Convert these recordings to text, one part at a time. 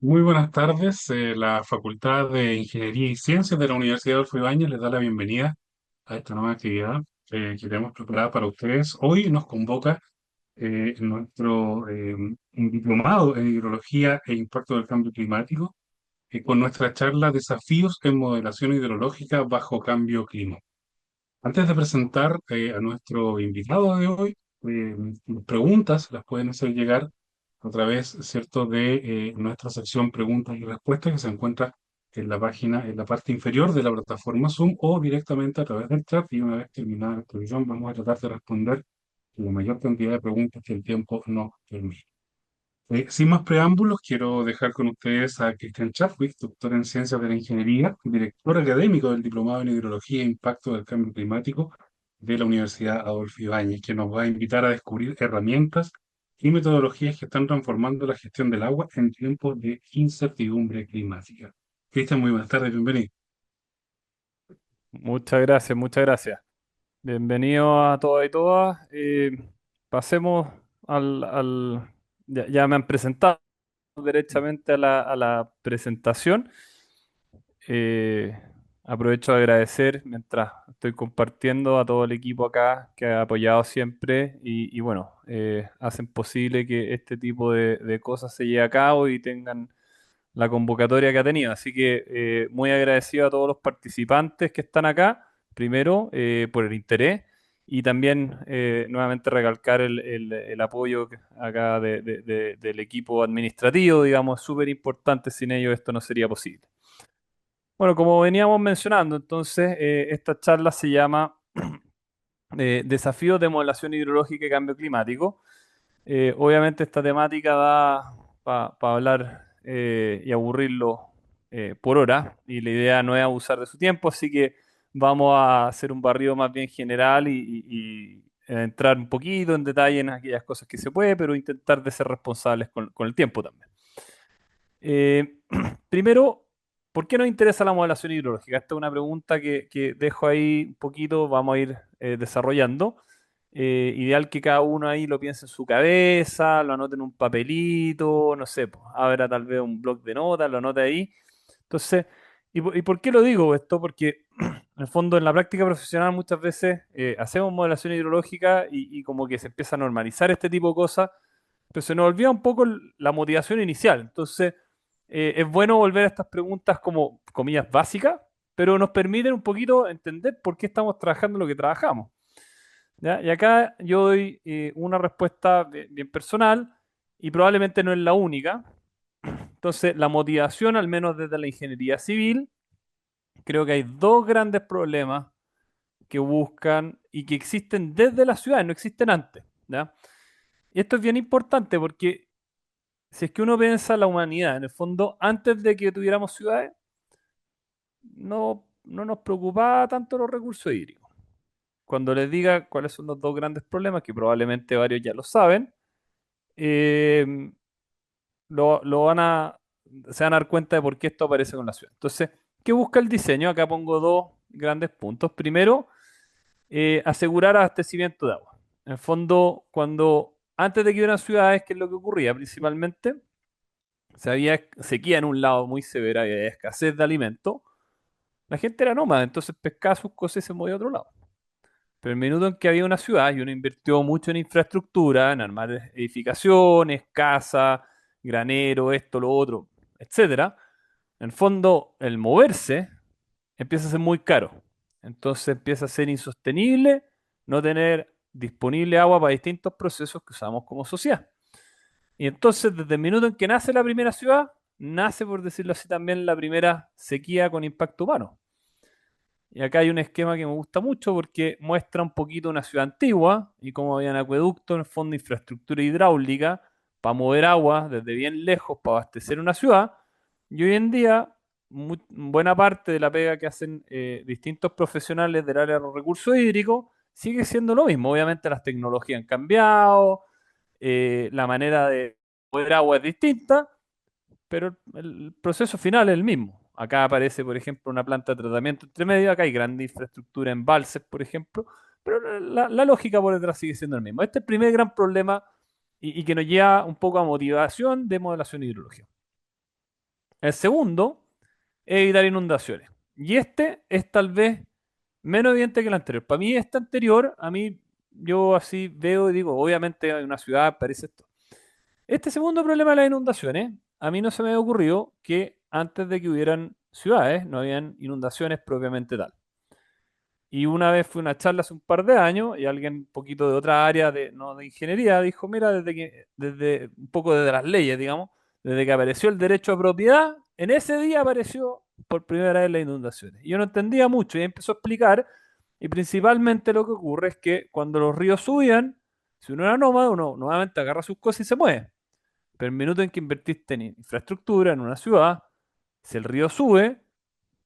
Muy buenas tardes. La Facultad de Ingeniería y Ciencias de la Universidad Adolfo Ibáñez les da la bienvenida a esta nueva actividad que tenemos preparada para ustedes. Hoy nos convoca nuestro un diplomado en hidrología e impacto del cambio climático con nuestra charla Desafíos en modelación hidrológica bajo cambio climático. Antes de presentar a nuestro invitado de hoy, las preguntas las pueden hacer llegar a través, ¿cierto?, de nuestra sección preguntas y respuestas que se encuentra en la página, en la parte inferior de la plataforma Zoom o directamente a través del chat. Y una vez terminada la exposición, vamos a tratar de responder la mayor cantidad de preguntas que el tiempo nos permite. Sin más preámbulos, quiero dejar con ustedes a Christian Chadwick, doctor en Ciencias de la Ingeniería, director académico del Diplomado en Hidrología e Impacto del Cambio Climático de la Universidad Adolfo Ibáñez, que nos va a invitar a descubrir herramientas y metodologías que están transformando la gestión del agua en tiempos de incertidumbre climática. Christian, muy buenas tardes, bienvenido. Muchas gracias, muchas gracias. Bienvenido a todas y todas. Pasemos ya me han presentado derechamente a la presentación. Eh, Aprovecho de agradecer mientras estoy compartiendo a todo el equipo acá que ha apoyado siempre y bueno, hacen posible que este tipo de cosas se lleve a cabo y tengan la convocatoria que ha tenido. Así que muy agradecido a todos los participantes que están acá, primero por el interés y también nuevamente recalcar el apoyo acá del equipo administrativo, digamos, súper importante, sin ellos esto no sería posible. Bueno, como veníamos mencionando, entonces esta charla se llama Desafíos de modelación hidrológica y cambio climático. Obviamente esta temática da para hablar y aburrirlo por hora y la idea no es abusar de su tiempo, así que vamos a hacer un barrido más bien general y entrar un poquito en detalle en aquellas cosas que se puede, pero intentar de ser responsables con el tiempo también. Eh, Primero, ¿por qué nos interesa la modelación hidrológica? Esta es una pregunta que dejo ahí un poquito, vamos a ir desarrollando. Ideal que cada uno ahí lo piense en su cabeza, lo anote en un papelito, no sé, pues, abra tal vez un blog de notas, lo anote ahí. Entonces, ¿y por qué lo digo esto? Porque en el fondo en la práctica profesional muchas veces hacemos modelación hidrológica y como que se empieza a normalizar este tipo de cosas, pero se nos olvida un poco la motivación inicial. Entonces, es bueno volver a estas preguntas como, comillas, básicas, pero nos permiten un poquito entender por qué estamos trabajando lo que trabajamos. ¿Ya? Y acá yo doy una respuesta bien personal y probablemente no es la única. Entonces, la motivación, al menos desde la ingeniería civil, creo que hay dos grandes problemas que buscan y que existen desde las ciudades, no existen antes. ¿Ya? Y esto es bien importante porque si es que uno piensa en la humanidad, en el fondo, antes de que tuviéramos ciudades, no nos preocupaba tanto los recursos hídricos. Cuando les diga cuáles son los dos grandes problemas, que probablemente varios ya lo saben, eh, lo van se van a dar cuenta de por qué esto aparece con la ciudad. Entonces, ¿qué busca el diseño? Acá pongo dos grandes puntos. Primero, asegurar abastecimiento de agua. En el fondo, cuando antes de que hubieran ciudades, ¿qué es lo que ocurría? Principalmente, si había sequía en un lado muy severa y había escasez de alimento, la gente era nómada, entonces pescaba sus cosas y se movía a otro lado. Pero el minuto en que había una ciudad y uno invirtió mucho en infraestructura, en armar edificaciones, casas, granero, esto, lo otro, etcétera, en el fondo el moverse empieza a ser muy caro. Entonces empieza a ser insostenible no tener disponible agua para distintos procesos que usamos como sociedad. Y entonces desde el minuto en que nace la primera ciudad, nace, por decirlo así, también la primera sequía con impacto humano. Y acá hay un esquema que me gusta mucho porque muestra un poquito una ciudad antigua y cómo había un acueducto, en el fondo, infraestructura hidráulica para mover agua desde bien lejos para abastecer una ciudad. Y hoy en día, buena parte de la pega que hacen distintos profesionales del área de los recursos hídricos sigue siendo lo mismo. Obviamente las tecnologías han cambiado, la manera de mover agua es distinta, pero el proceso final es el mismo. Acá aparece, por ejemplo, una planta de tratamiento entre medio, acá hay grande infraestructura, embalses, por ejemplo, Pero la lógica por detrás sigue siendo el mismo. Este es el primer gran problema y que nos lleva un poco a motivación de modelación hidrológica. El segundo es evitar inundaciones. Y este es tal vez menos evidente que el anterior. Para mí, este anterior, a mí, yo así veo y digo, obviamente hay una ciudad, parece esto. Este segundo problema de las inundaciones, a mí no se me había ocurrido que antes de que hubieran ciudades, no habían inundaciones propiamente tal. Y una vez fue una charla hace un par de años y alguien un poquito de otra área de, no de ingeniería dijo, mira, desde un poco desde las leyes, digamos, desde que apareció el derecho a propiedad, en ese día apareció por primera vez las inundaciones. Y yo no entendía mucho y empezó a explicar, y principalmente lo que ocurre es que cuando los ríos subían, si uno era nómada, uno nuevamente agarra sus cosas y se mueve. Pero el minuto en que invertiste en infraestructura, en una ciudad, si el río sube,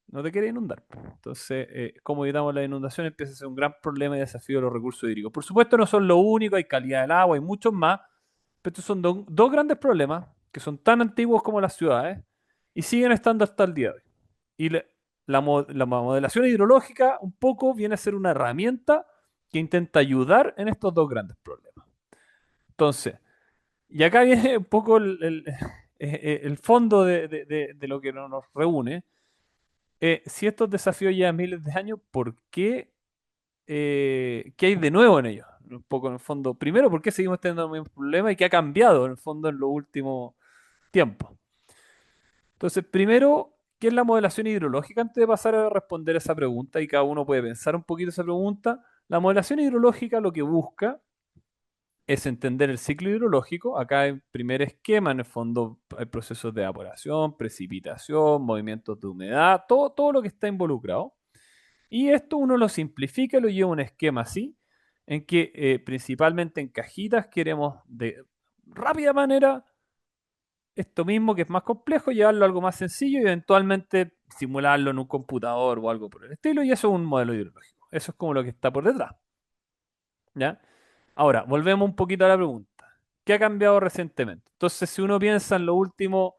no te quiere inundar. Entonces, cómo evitamos las inundaciones empieza a ser un gran problema y desafío de los recursos hídricos. Por supuesto, no son lo único, hay calidad del agua, hay muchos más, pero estos son dos grandes problemas que son tan antiguos como las ciudades y siguen estando hasta el día de hoy. Y la modelación hidrológica un poco viene a ser una herramienta que intenta ayudar en estos dos grandes problemas. Entonces, y acá viene un poco el fondo de lo que nos reúne. Si estos desafíos llevan miles de años, ¿por qué? ¿Qué hay de nuevo en ellos? Un poco en el fondo. Primero, ¿por qué seguimos teniendo el mismo problema y qué ha cambiado en el fondo en los últimos tiempos? Entonces, primero, ¿qué es la modelación hidrológica? Antes de pasar a responder esa pregunta, y cada uno puede pensar un poquito esa pregunta, la modelación hidrológica lo que busca es entender el ciclo hidrológico. Acá en primer esquema, en el fondo, hay procesos de evaporación, precipitación, movimientos de humedad, todo lo que está involucrado. Y esto uno lo simplifica y lo lleva a un esquema así, en que principalmente en cajitas queremos de rápida manera esto mismo que es más complejo, llevarlo a algo más sencillo y eventualmente simularlo en un computador o algo por el estilo. Y eso es un modelo hidrológico. Eso es como lo que está por detrás. ¿Ya? Ahora, volvemos un poquito a la pregunta. ¿Qué ha cambiado recientemente? Entonces, si uno piensa en lo último,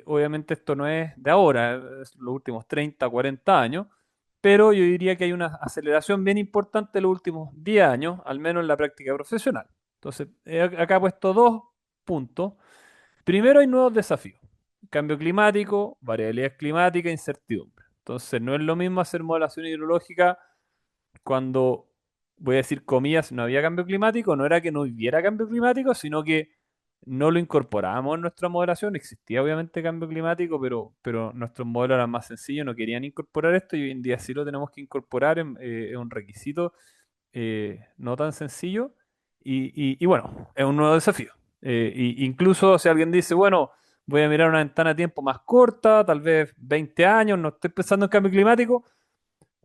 obviamente esto no es de ahora, es los últimos 30, 40 años, pero yo diría que hay una aceleración bien importante en los últimos 10 años, al menos en la práctica profesional. Entonces, acá he puesto dos puntos. Primero hay nuevos desafíos. Cambio climático, variabilidad climática, incertidumbre. Entonces, no es lo mismo hacer modelación hidrológica cuando, voy a decir comillas, no había cambio climático, no era que no hubiera cambio climático, sino que no lo incorporábamos en nuestra modelación. Existía obviamente cambio climático, pero nuestros modelos eran más sencillos, no querían incorporar esto y hoy en día sí lo tenemos que incorporar, es un requisito no tan sencillo y bueno, es un nuevo desafío. Incluso si alguien dice, bueno, voy a mirar una ventana de tiempo más corta, tal vez 20 años, no estoy pensando en cambio climático,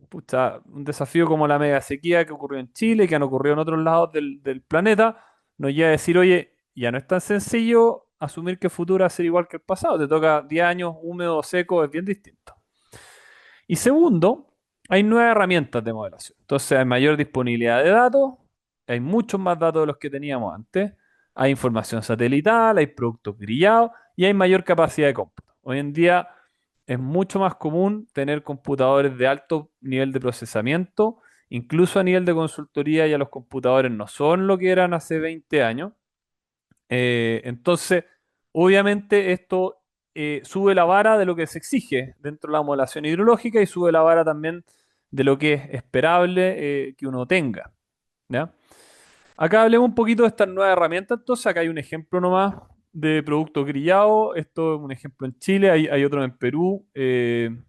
pucha, un desafío como la mega sequía que ocurrió en Chile, que han ocurrido en otros lados del planeta, nos lleva a decir, oye, ya no es tan sencillo asumir que el futuro va a ser igual que el pasado. Te toca 10 años húmedo o seco, es bien distinto. Y segundo, hay nuevas herramientas de modelación. Entonces hay mayor disponibilidad de datos, hay muchos más datos de los que teníamos antes, hay información satelital, hay productos grillados y hay mayor capacidad de cómputo. Hoy en día es mucho más común tener computadores de alto nivel de procesamiento, incluso a nivel de consultoría ya los computadores no son lo que eran hace 20 años. Entonces, obviamente esto sube la vara de lo que se exige dentro de la modelación hidrológica y sube la vara también de lo que es esperable que uno tenga. ¿Ya? Acá hablemos un poquito de estas nuevas herramientas. Entonces, acá hay un ejemplo nomás de producto grillado. Esto es un ejemplo en Chile, hay otro en Perú. El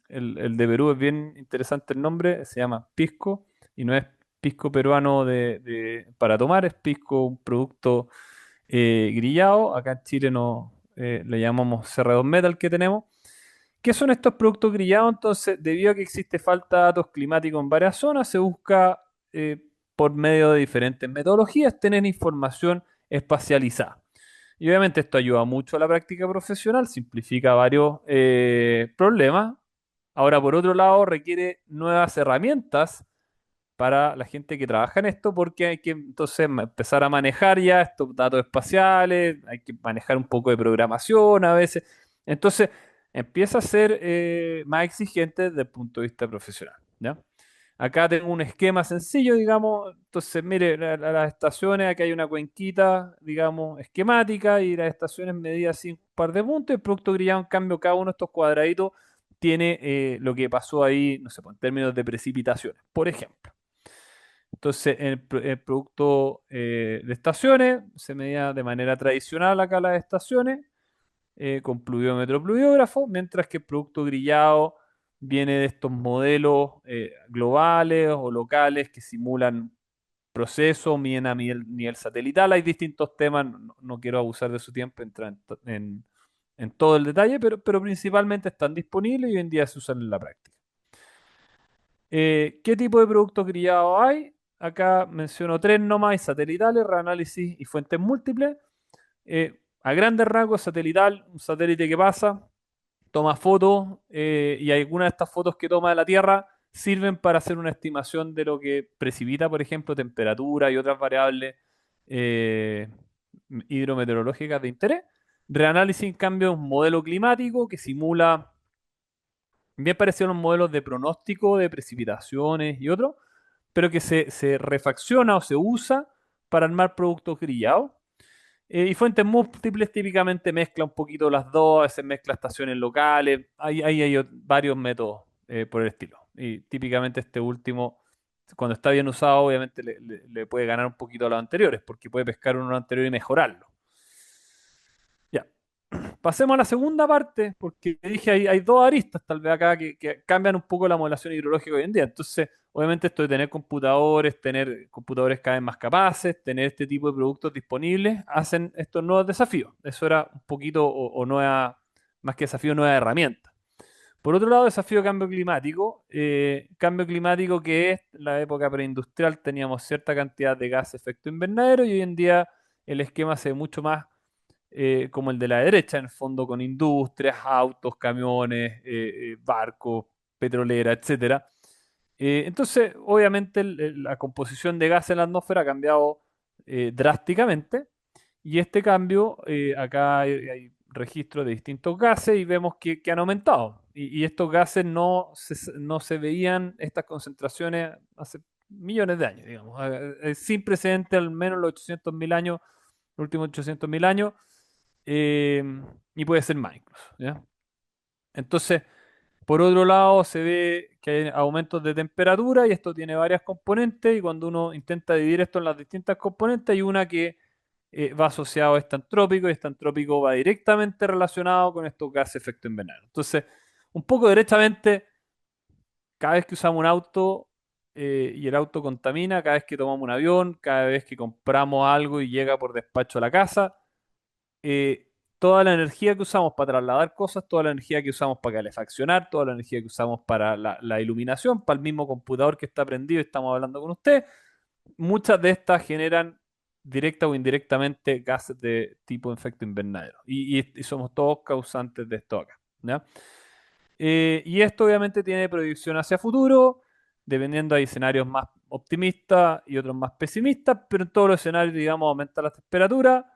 de Perú es bien interesante el nombre, se llama Pisco y no es pisco peruano para tomar, es pisco, un producto grillado. Acá en Chile no, le llamamos CR2 Metal que tenemos. ¿Qué son estos productos grillados? Entonces, debido a que existe falta de datos climáticos en varias zonas, se busca por medio de diferentes metodologías tener información espacializada. Y obviamente esto ayuda mucho a la práctica profesional, simplifica varios problemas. Ahora, por otro lado, requiere nuevas herramientas para la gente que trabaja en esto, porque hay que entonces empezar a manejar ya estos datos espaciales, hay que manejar un poco de programación a veces. Entonces, empieza a ser más exigente desde el punto de vista profesional, ¿ya? Acá tengo un esquema sencillo, digamos. Entonces, mire, las estaciones, aquí hay una cuenquita, digamos, esquemática y las estaciones medidas así un par de puntos. El producto grillado, en cambio, cada uno de estos cuadraditos tiene lo que pasó ahí, no sé, pues, en términos de precipitaciones, por ejemplo. Entonces, el producto de estaciones se medía de manera tradicional acá las estaciones con pluviómetro pluviógrafo, mientras que el producto grillado viene de estos modelos globales o locales que simulan procesos, miden a nivel satelital. Hay distintos temas, no quiero abusar de su tiempo, entrar en todo el detalle, pero principalmente están disponibles y hoy en día se usan en la práctica. ¿Qué tipo de productos grillados hay? Acá menciono tres nomás, hay satelitales, reanálisis y fuentes múltiples. A grandes rasgos, satelital, un satélite que pasa, toma fotos y algunas de estas fotos que toma de la Tierra sirven para hacer una estimación de lo que precipita, por ejemplo, temperatura y otras variables eh, hidrometeorológicas de interés. Reanálisis, en cambio, es un modelo climático que simula, bien parecido a los modelos de pronóstico de precipitaciones y otros, pero que se refacciona o se usa para armar productos grillados. Y fuentes múltiples típicamente mezcla un poquito las dos, a veces mezcla estaciones locales, ahí hay varios métodos por el estilo. Y típicamente este último, cuando está bien usado, obviamente le puede ganar un poquito a los anteriores, porque puede pescar uno anterior y mejorarlo. Ya, pasemos a la segunda parte, porque dije hay dos aristas tal vez acá que cambian un poco la modelación hidrológica hoy en día. Entonces, obviamente esto de tener computadores cada vez más capaces, tener este tipo de productos disponibles, hacen estos nuevos desafíos. Eso era un poquito, o nueva, más que desafío, nueva herramienta. Por otro lado, desafío de cambio climático que es la época preindustrial, teníamos cierta cantidad de gas de efecto invernadero y hoy en día el esquema se ve mucho más como el de la derecha, en el fondo con industrias, autos, camiones, barcos, petrolera, etcétera. Entonces, obviamente, la composición de gas en la atmósfera ha cambiado drásticamente y este cambio, acá hay registros de distintos gases y vemos que han aumentado. Y estos gases no se veían estas concentraciones hace millones de años, digamos, sin precedente al menos los 800.000 años, los últimos 800.000 años eh, y puede ser más incluso, ¿ya? Entonces, por otro lado, se ve que hay aumentos de temperatura y esto tiene varias componentes y cuando uno intenta dividir esto en las distintas componentes, hay una que va asociado a este antrópico y este antrópico va directamente relacionado con estos gases de efecto invernadero. Entonces, un poco derechamente, cada vez que usamos un auto y el auto contamina, cada vez que tomamos un avión, cada vez que compramos algo y llega por despacho a la casa, eh, toda la energía que usamos para trasladar cosas, toda la energía que usamos para calefaccionar, toda la energía que usamos para la iluminación, para el mismo computador que está prendido y estamos hablando con usted, muchas de estas generan directa o indirectamente gases de tipo efecto invernadero. Y somos todos causantes de esto acá, ¿ya? Y esto obviamente tiene proyección hacia futuro, dependiendo hay escenarios más optimistas y otros más pesimistas, pero en todos los escenarios, digamos, aumenta la temperatura.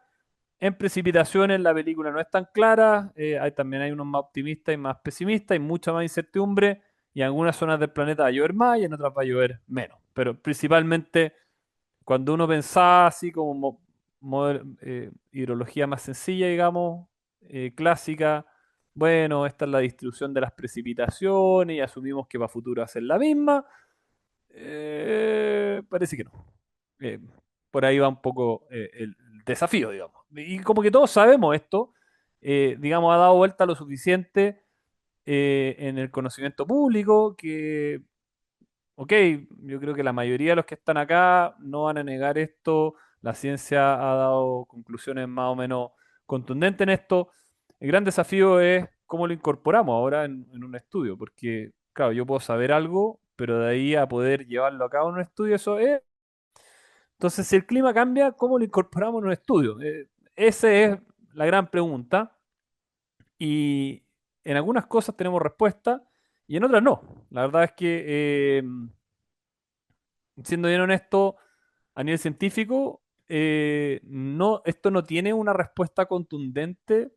En precipitaciones la película no es tan clara, también hay unos más optimistas y más pesimistas, hay mucha más incertidumbre y en algunas zonas del planeta va a llover más y en otras va a llover menos. Pero principalmente cuando uno pensaba así como hidrología más sencilla, digamos, clásica, bueno, esta es la distribución de las precipitaciones y asumimos que para futuro va a ser la misma, parece que no. Eh, por ahí va un poco el desafío, digamos. Y como que todos sabemos esto, digamos, ha dado vuelta lo suficiente en el conocimiento público que, ok, yo creo que la mayoría de los que están acá no van a negar esto, la ciencia ha dado conclusiones más o menos contundentes en esto. El gran desafío es cómo lo incorporamos ahora en un estudio, porque, claro, yo puedo saber algo, pero de ahí a poder llevarlo a cabo en un estudio, eso es. Entonces, si el clima cambia, ¿cómo lo incorporamos en un estudio? Esa es la gran pregunta. Y en algunas cosas tenemos respuesta y en otras no. La verdad es que, siendo bien honesto, a nivel científico, esto no tiene una respuesta contundente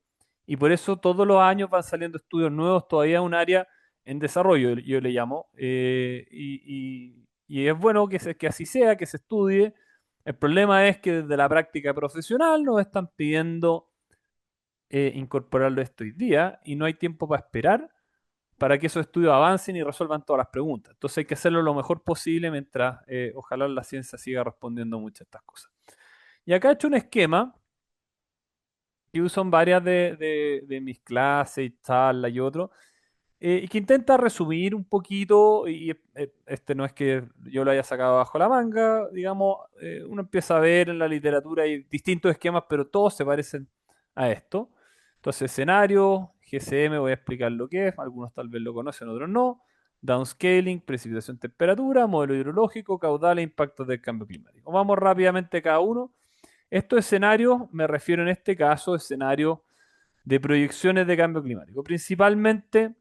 y por eso todos los años van saliendo estudios nuevos. Todavía es un área en desarrollo, yo le llamo, y es bueno que así sea, que se estudie. El problema es que desde la práctica profesional nos están pidiendo incorporarlo esto hoy día y no hay tiempo para esperar para que esos estudios avancen y resuelvan todas las preguntas. Entonces hay que hacerlo lo mejor posible mientras ojalá la ciencia siga respondiendo muchas de estas cosas. Y acá he hecho un esquema que uso en varias de mis clases y charlas y otros, y que intenta resumir un poquito, y este no es que yo lo haya sacado bajo la manga, digamos, uno empieza a ver en la literatura hay distintos esquemas, pero todos se parecen a esto. Entonces, escenario, GCM, voy a explicar lo que es, algunos tal vez lo conocen, otros no. Downscaling, precipitación, temperatura, modelo hidrológico, caudales, impactos del cambio climático. Vamos rápidamente cada uno. Estos escenarios, me refiero en este caso, a escenarios de proyecciones de cambio climático. Principalmente,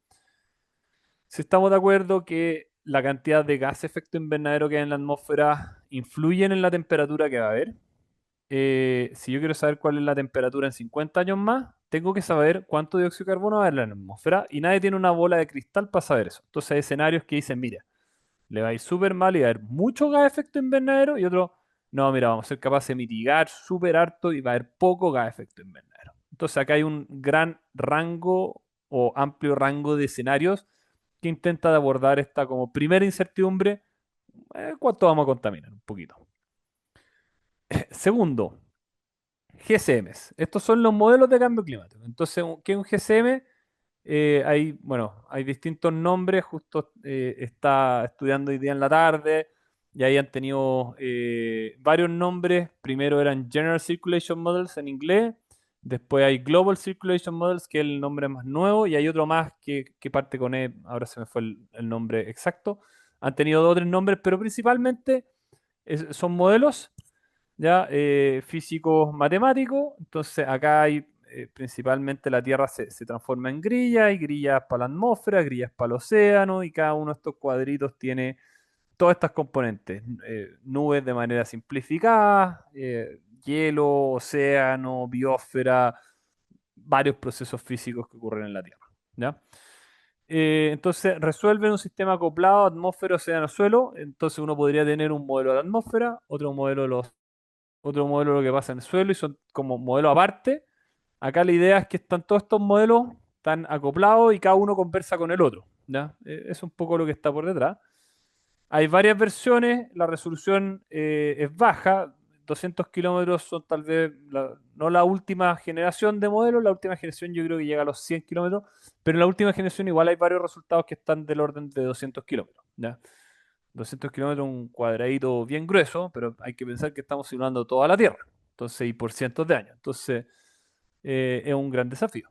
si estamos de acuerdo que la cantidad de gas efecto invernadero que hay en la atmósfera influyen en la temperatura que va a haber. Si yo quiero saber cuál es la temperatura en 50 años más, tengo que saber cuánto dióxido de carbono va a haber en la atmósfera y nadie tiene una bola de cristal para saber eso. Entonces hay escenarios que dicen, mira, le va a ir súper mal y va a haber mucho gas de efecto invernadero y otro, no, mira, vamos a ser capaces de mitigar súper harto y va a haber poco gas de efecto invernadero. Entonces acá hay un gran rango o amplio rango de escenarios que intenta de abordar esta como primera incertidumbre, cuánto vamos a contaminar, un poquito. Segundo, GCMs. Estos son los modelos de cambio climático. Entonces, ¿qué es un GCM? Hay distintos nombres, justo está estudiando hoy día en la tarde, y ahí han tenido varios nombres. Primero eran General Circulation Models en inglés, después hay Global Circulation Models, que es el nombre más nuevo, y hay otro más que parte con E, ahora se me fue el nombre exacto. Han tenido dos o tres nombres, pero principalmente son modelos ya físicos matemáticos. Entonces acá hay principalmente la Tierra se transforma en grillas, hay grillas para la atmósfera, grillas para el océano, y cada uno de estos cuadritos tiene todas estas componentes. Nubes de manera simplificada, hielo, océano, biosfera, varios procesos físicos que ocurren en la Tierra. ¿Ya? Entonces resuelven un sistema acoplado atmósfera, océano, suelo. Entonces uno podría tener un modelo de la atmósfera, otro modelo de lo que pasa en el suelo, y son como modelos aparte. Acá la idea es que están todos estos modelos tan acoplados y cada uno conversa con el otro. ¿Ya? Es un poco lo que está por detrás. Hay varias versiones, la resolución es baja, 200 kilómetros son tal vez no la última generación de modelos, la última generación yo creo que llega a los 100 kilómetros, pero en la última generación igual hay varios resultados que están del orden de 200 kilómetros. ¿Ya? 200 kilómetros, un cuadradito bien grueso, pero hay que pensar que estamos simulando toda la Tierra, entonces, y por cientos de años. Entonces, es un gran desafío.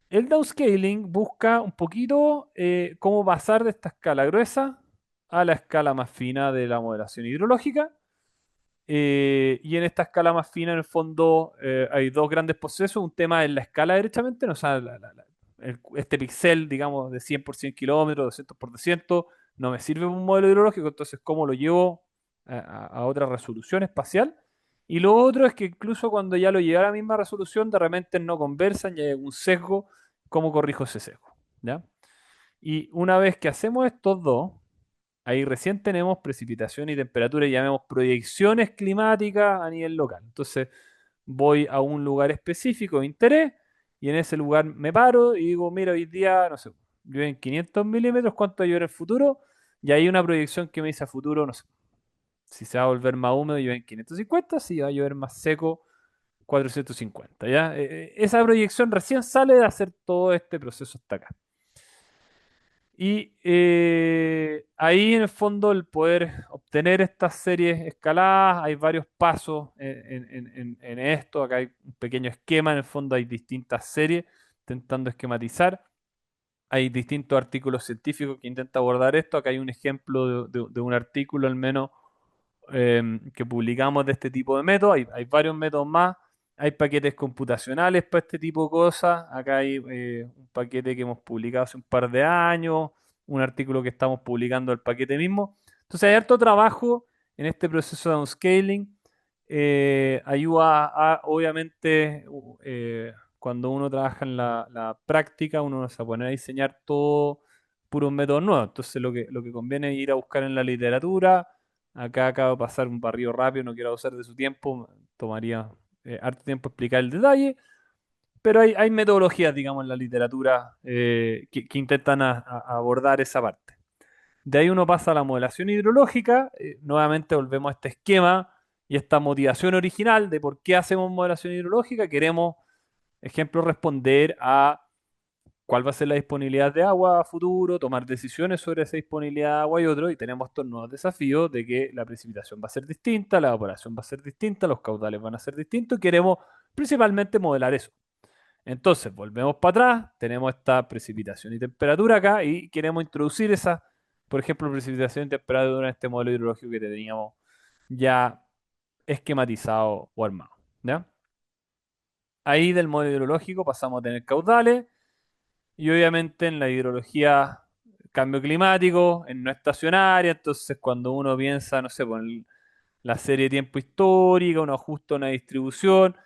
El downscaling busca un poquito cómo pasar de esta escala gruesa a la escala más fina de la modelación hidrológica. Y en esta escala más fina, en el fondo, hay dos grandes procesos. Un tema es la escala derechamente, ¿no? O sea, este pixel, digamos, de 100 por 100 kilómetros, 200 por 200, no me sirve para un modelo hidrológico, entonces, ¿cómo lo llevo a otra resolución espacial? Y lo otro es que incluso cuando ya lo llevo a la misma resolución, de repente no conversan y hay un sesgo. ¿Cómo corrijo ese sesgo? ¿Ya? Y una vez que hacemos estos dos, ahí recién tenemos precipitación y temperatura y llamemos proyecciones climáticas a nivel local. Entonces voy a un lugar específico de interés y en ese lugar me paro y digo, mira, hoy día, no sé, llueve en 500 milímetros, ¿cuánto va a llover en el futuro? Y hay una proyección que me dice a futuro, no sé, si se va a volver más húmedo, llueve en 550, si va a llover más seco, 450, ¿ya? Esa proyección recién sale de hacer todo este proceso hasta acá. Y ahí en el fondo el poder obtener estas series escaladas, hay varios pasos en esto. Acá hay un pequeño esquema, en el fondo hay distintas series intentando esquematizar. Hay distintos artículos científicos que intentan abordar esto. Acá hay un ejemplo de un artículo al menos que publicamos de este tipo de métodos. Hay varios métodos más. Hay paquetes computacionales para este tipo de cosas. Acá hay un paquete que hemos publicado hace un par de años, un artículo que estamos publicando el paquete mismo. Entonces hay harto trabajo en este proceso de downscaling. Ayuda a, obviamente, cuando uno trabaja en la práctica, uno no se va a poner a diseñar todo puros métodos nuevos. Entonces lo que conviene es ir a buscar en la literatura. Acá acabo de pasar un barrido rápido, no quiero abusar de su tiempo, tomaría harto tiempo explicar el detalle, pero hay metodologías, digamos, en la literatura que intentan abordar esa parte. De ahí uno pasa a la modelación hidrológica, nuevamente volvemos a este esquema y esta motivación original de por qué hacemos modelación hidrológica. Queremos, ejemplo, responder a cuál va a ser la disponibilidad de agua a futuro, tomar decisiones sobre esa disponibilidad de agua y otro, y tenemos estos nuevos desafíos de que la precipitación va a ser distinta, la evaporación va a ser distinta, los caudales van a ser distintos, y queremos principalmente modelar eso. Entonces, volvemos para atrás, tenemos esta precipitación y temperatura acá y queremos introducir esa, por ejemplo, precipitación y temperatura en este modelo hidrológico que teníamos ya esquematizado o armado. ¿Ya? Ahí del modelo hidrológico pasamos a tener caudales y obviamente en la hidrología cambio climático, en no estacionaria, entonces cuando uno piensa, no sé, pues, en la serie de tiempo histórica, uno ajusta una distribución,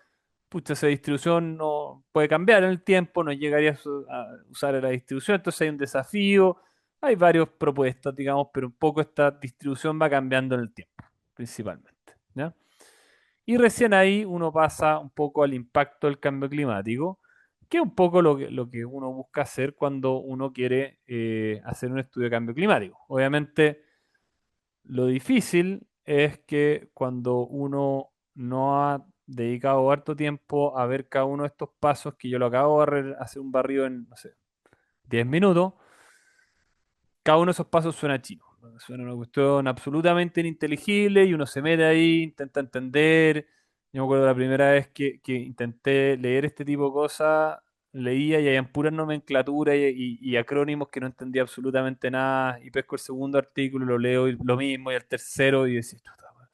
pucha, esa distribución no puede cambiar en el tiempo, no llegaría a usar la distribución, entonces hay un desafío, hay varias propuestas, digamos, pero un poco esta distribución va cambiando en el tiempo, principalmente, ¿ya? Y recién ahí uno pasa un poco al impacto del cambio climático, que es un poco lo que uno busca hacer cuando uno quiere hacer un estudio de cambio climático. Obviamente, lo difícil es que cuando uno no ha dedicado harto tiempo a ver cada uno de estos pasos, que yo lo acabo de hacer un barrido en, no sé, 10 minutos, cada uno de esos pasos suena chino. Suena una cuestión absolutamente ininteligible y uno se mete ahí, intenta entender. Yo me acuerdo la primera vez que intenté leer este tipo de cosas, leía y habían puras nomenclaturas y acrónimos que no entendía absolutamente nada. Y pesco el segundo artículo, lo leo y lo mismo, y el tercero, y decía, "Chuta, weón".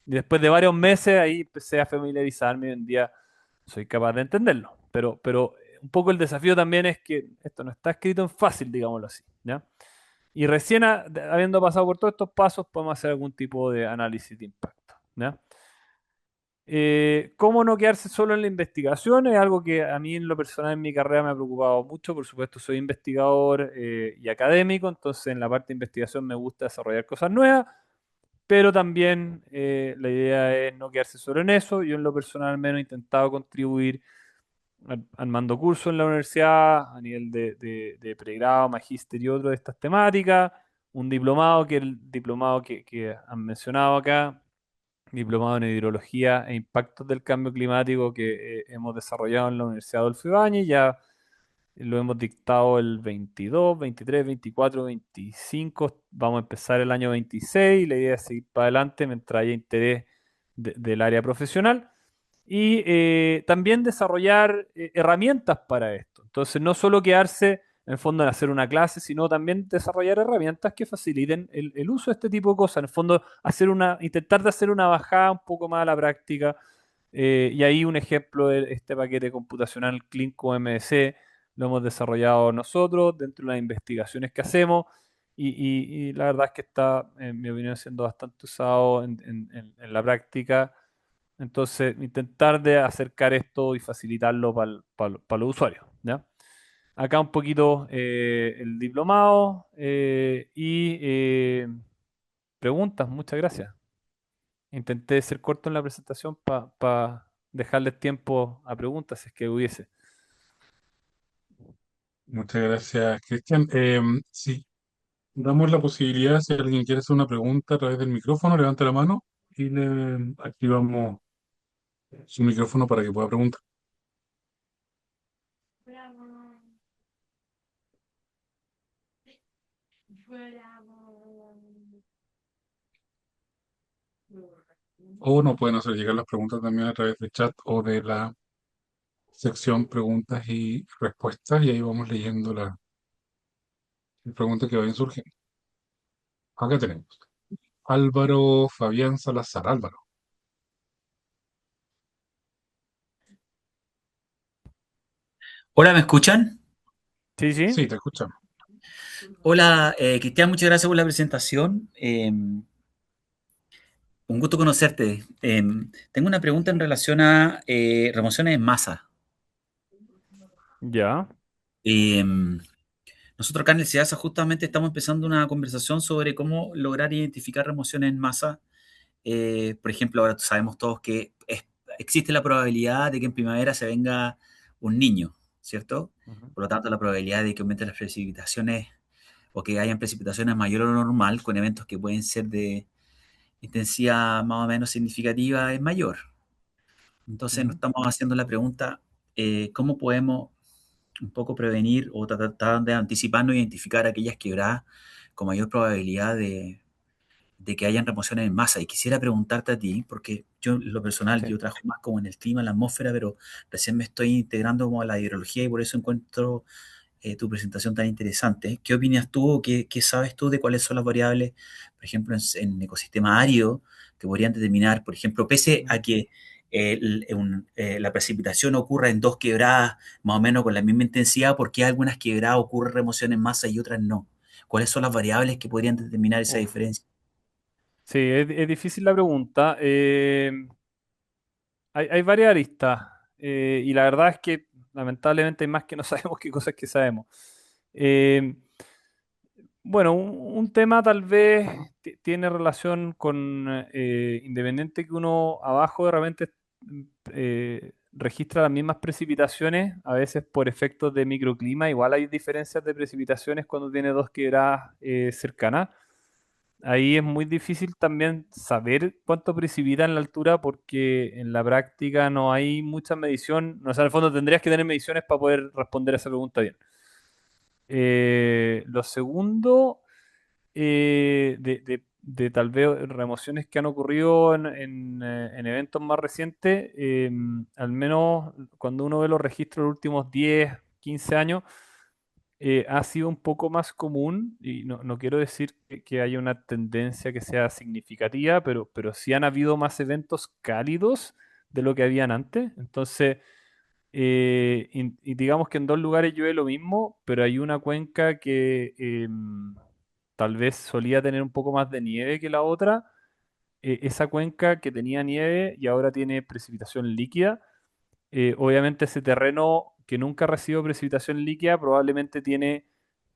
Y después de varios meses ahí empecé a familiarizarme y hoy en día soy capaz de entenderlo. Pero un poco el desafío también es que esto no está escrito en fácil, digámoslo así, ¿ya? Y recién habiendo pasado por todos estos pasos, podemos hacer algún tipo de análisis de impacto, ¿ya? ¿Cómo no quedarse solo en la investigación? Es algo que a mí en lo personal en mi carrera me ha preocupado mucho. Por supuesto, soy investigador y académico, entonces en la parte de investigación me gusta desarrollar cosas nuevas, pero también la idea es no quedarse solo en eso. Yo en lo personal al menos he intentado contribuir armando cursos en la universidad a nivel de pregrado, magíster y otro de estas temáticas. Un diplomado, que es el diplomado que han mencionado acá, diplomado en hidrología e impactos del cambio climático que hemos desarrollado en la Universidad Adolfo Ibáñez. Ya lo hemos dictado el 22, 23, 24, 25. Vamos a empezar el año 26. La idea es seguir para adelante mientras haya interés del área profesional y también desarrollar herramientas para esto. Entonces, no solo quedarse en el fondo en hacer una clase, sino también desarrollar herramientas que faciliten el uso de este tipo de cosas. En el fondo, intentar de hacer una bajada un poco más a la práctica. Y ahí un ejemplo de este paquete computacional Clinco MDC lo hemos desarrollado nosotros dentro de las investigaciones que hacemos. Y la verdad es que está, en mi opinión, siendo bastante usado en la práctica. Entonces, intentar de acercar esto y facilitarlo para los usuarios, ¿ya? Acá un poquito el diplomado y preguntas, muchas gracias. Intenté ser corto en la presentación para dejarles tiempo a preguntas si es que hubiese. Muchas gracias, Cristian. Sí, damos la posibilidad, si alguien quiere hacer una pregunta a través del micrófono, levante la mano y le activamos su micrófono para que pueda preguntar. O nos pueden hacer llegar las preguntas también a través del chat o de la sección preguntas y respuestas y ahí vamos leyendo las preguntas que vayan surgiendo. Acá tenemos Álvaro Fabián Salazar. Álvaro, Hola, ¿me escuchan? Sí, sí. sí, te escuchamos. Hola, Cristian, muchas gracias por la presentación. Un gusto conocerte. Tengo una pregunta en relación a remociones en masa. Ya. Eh, Nosotros acá en el SEASA justamente estamos empezando una conversación sobre cómo lograr identificar remociones en masa. Por ejemplo, ahora sabemos todos que existe la probabilidad de que en primavera se venga un niño, ¿cierto? Ujú, Por lo tanto, la probabilidad de que aumenten las precipitaciones o que hayan precipitaciones mayor a lo normal con eventos que pueden ser de intensidad más o menos significativa es mayor. Entonces nos ujú. estamos haciendo la pregunta, ¿cómo podemos un poco prevenir o tratar de anticiparnos e identificar aquellas quebradas con mayor probabilidad de que hayan remociones en masa? Y quisiera preguntarte a ti, porque yo en lo personal, Sí. yo trabajo más como en el clima, en la atmósfera, pero recién me estoy integrando como a la hidrología y por eso encuentro tu presentación tan interesante. ¿Qué opinas tú o qué sabes tú de cuáles son las variables, por ejemplo, en ecosistema árido, que podrían determinar, por ejemplo, pese a que la precipitación ocurra en dos quebradas más o menos con la misma intensidad, ¿por qué algunas quebradas ocurre remoción en masa y otras no? ¿Cuáles son las variables que podrían determinar esa Uf. diferencia? Sí, es difícil la pregunta. Hay varias aristas y la verdad es que lamentablemente hay más que no sabemos que cosas que sabemos. Eh, bueno, un tema tal vez tiene relación con, independiente que uno abajo de repente registra las mismas precipitaciones, a veces por efectos de microclima, igual hay diferencias de precipitaciones cuando tiene dos quebradas cercanas. Ahí es muy difícil también saber cuánto precipita en la altura porque en la práctica no hay mucha medición. O sea, en el fondo tendrías que tener mediciones para poder responder a esa pregunta bien. Lo segundo, de tal vez remociones que han ocurrido en eventos más recientes, al menos cuando uno ve los registros de los últimos 10 15 años, ha sido un poco más común, y no quiero decir que haya una tendencia que sea significativa, pero sí han habido más eventos cálidos de lo que habían antes. Entonces, y digamos que en dos lugares llueve lo mismo, pero hay una cuenca que tal vez solía tener un poco más de nieve que la otra. Esa cuenca que tenía nieve y ahora tiene precipitación líquida. Obviamente ese terreno que nunca recibió precipitación líquida probablemente tiene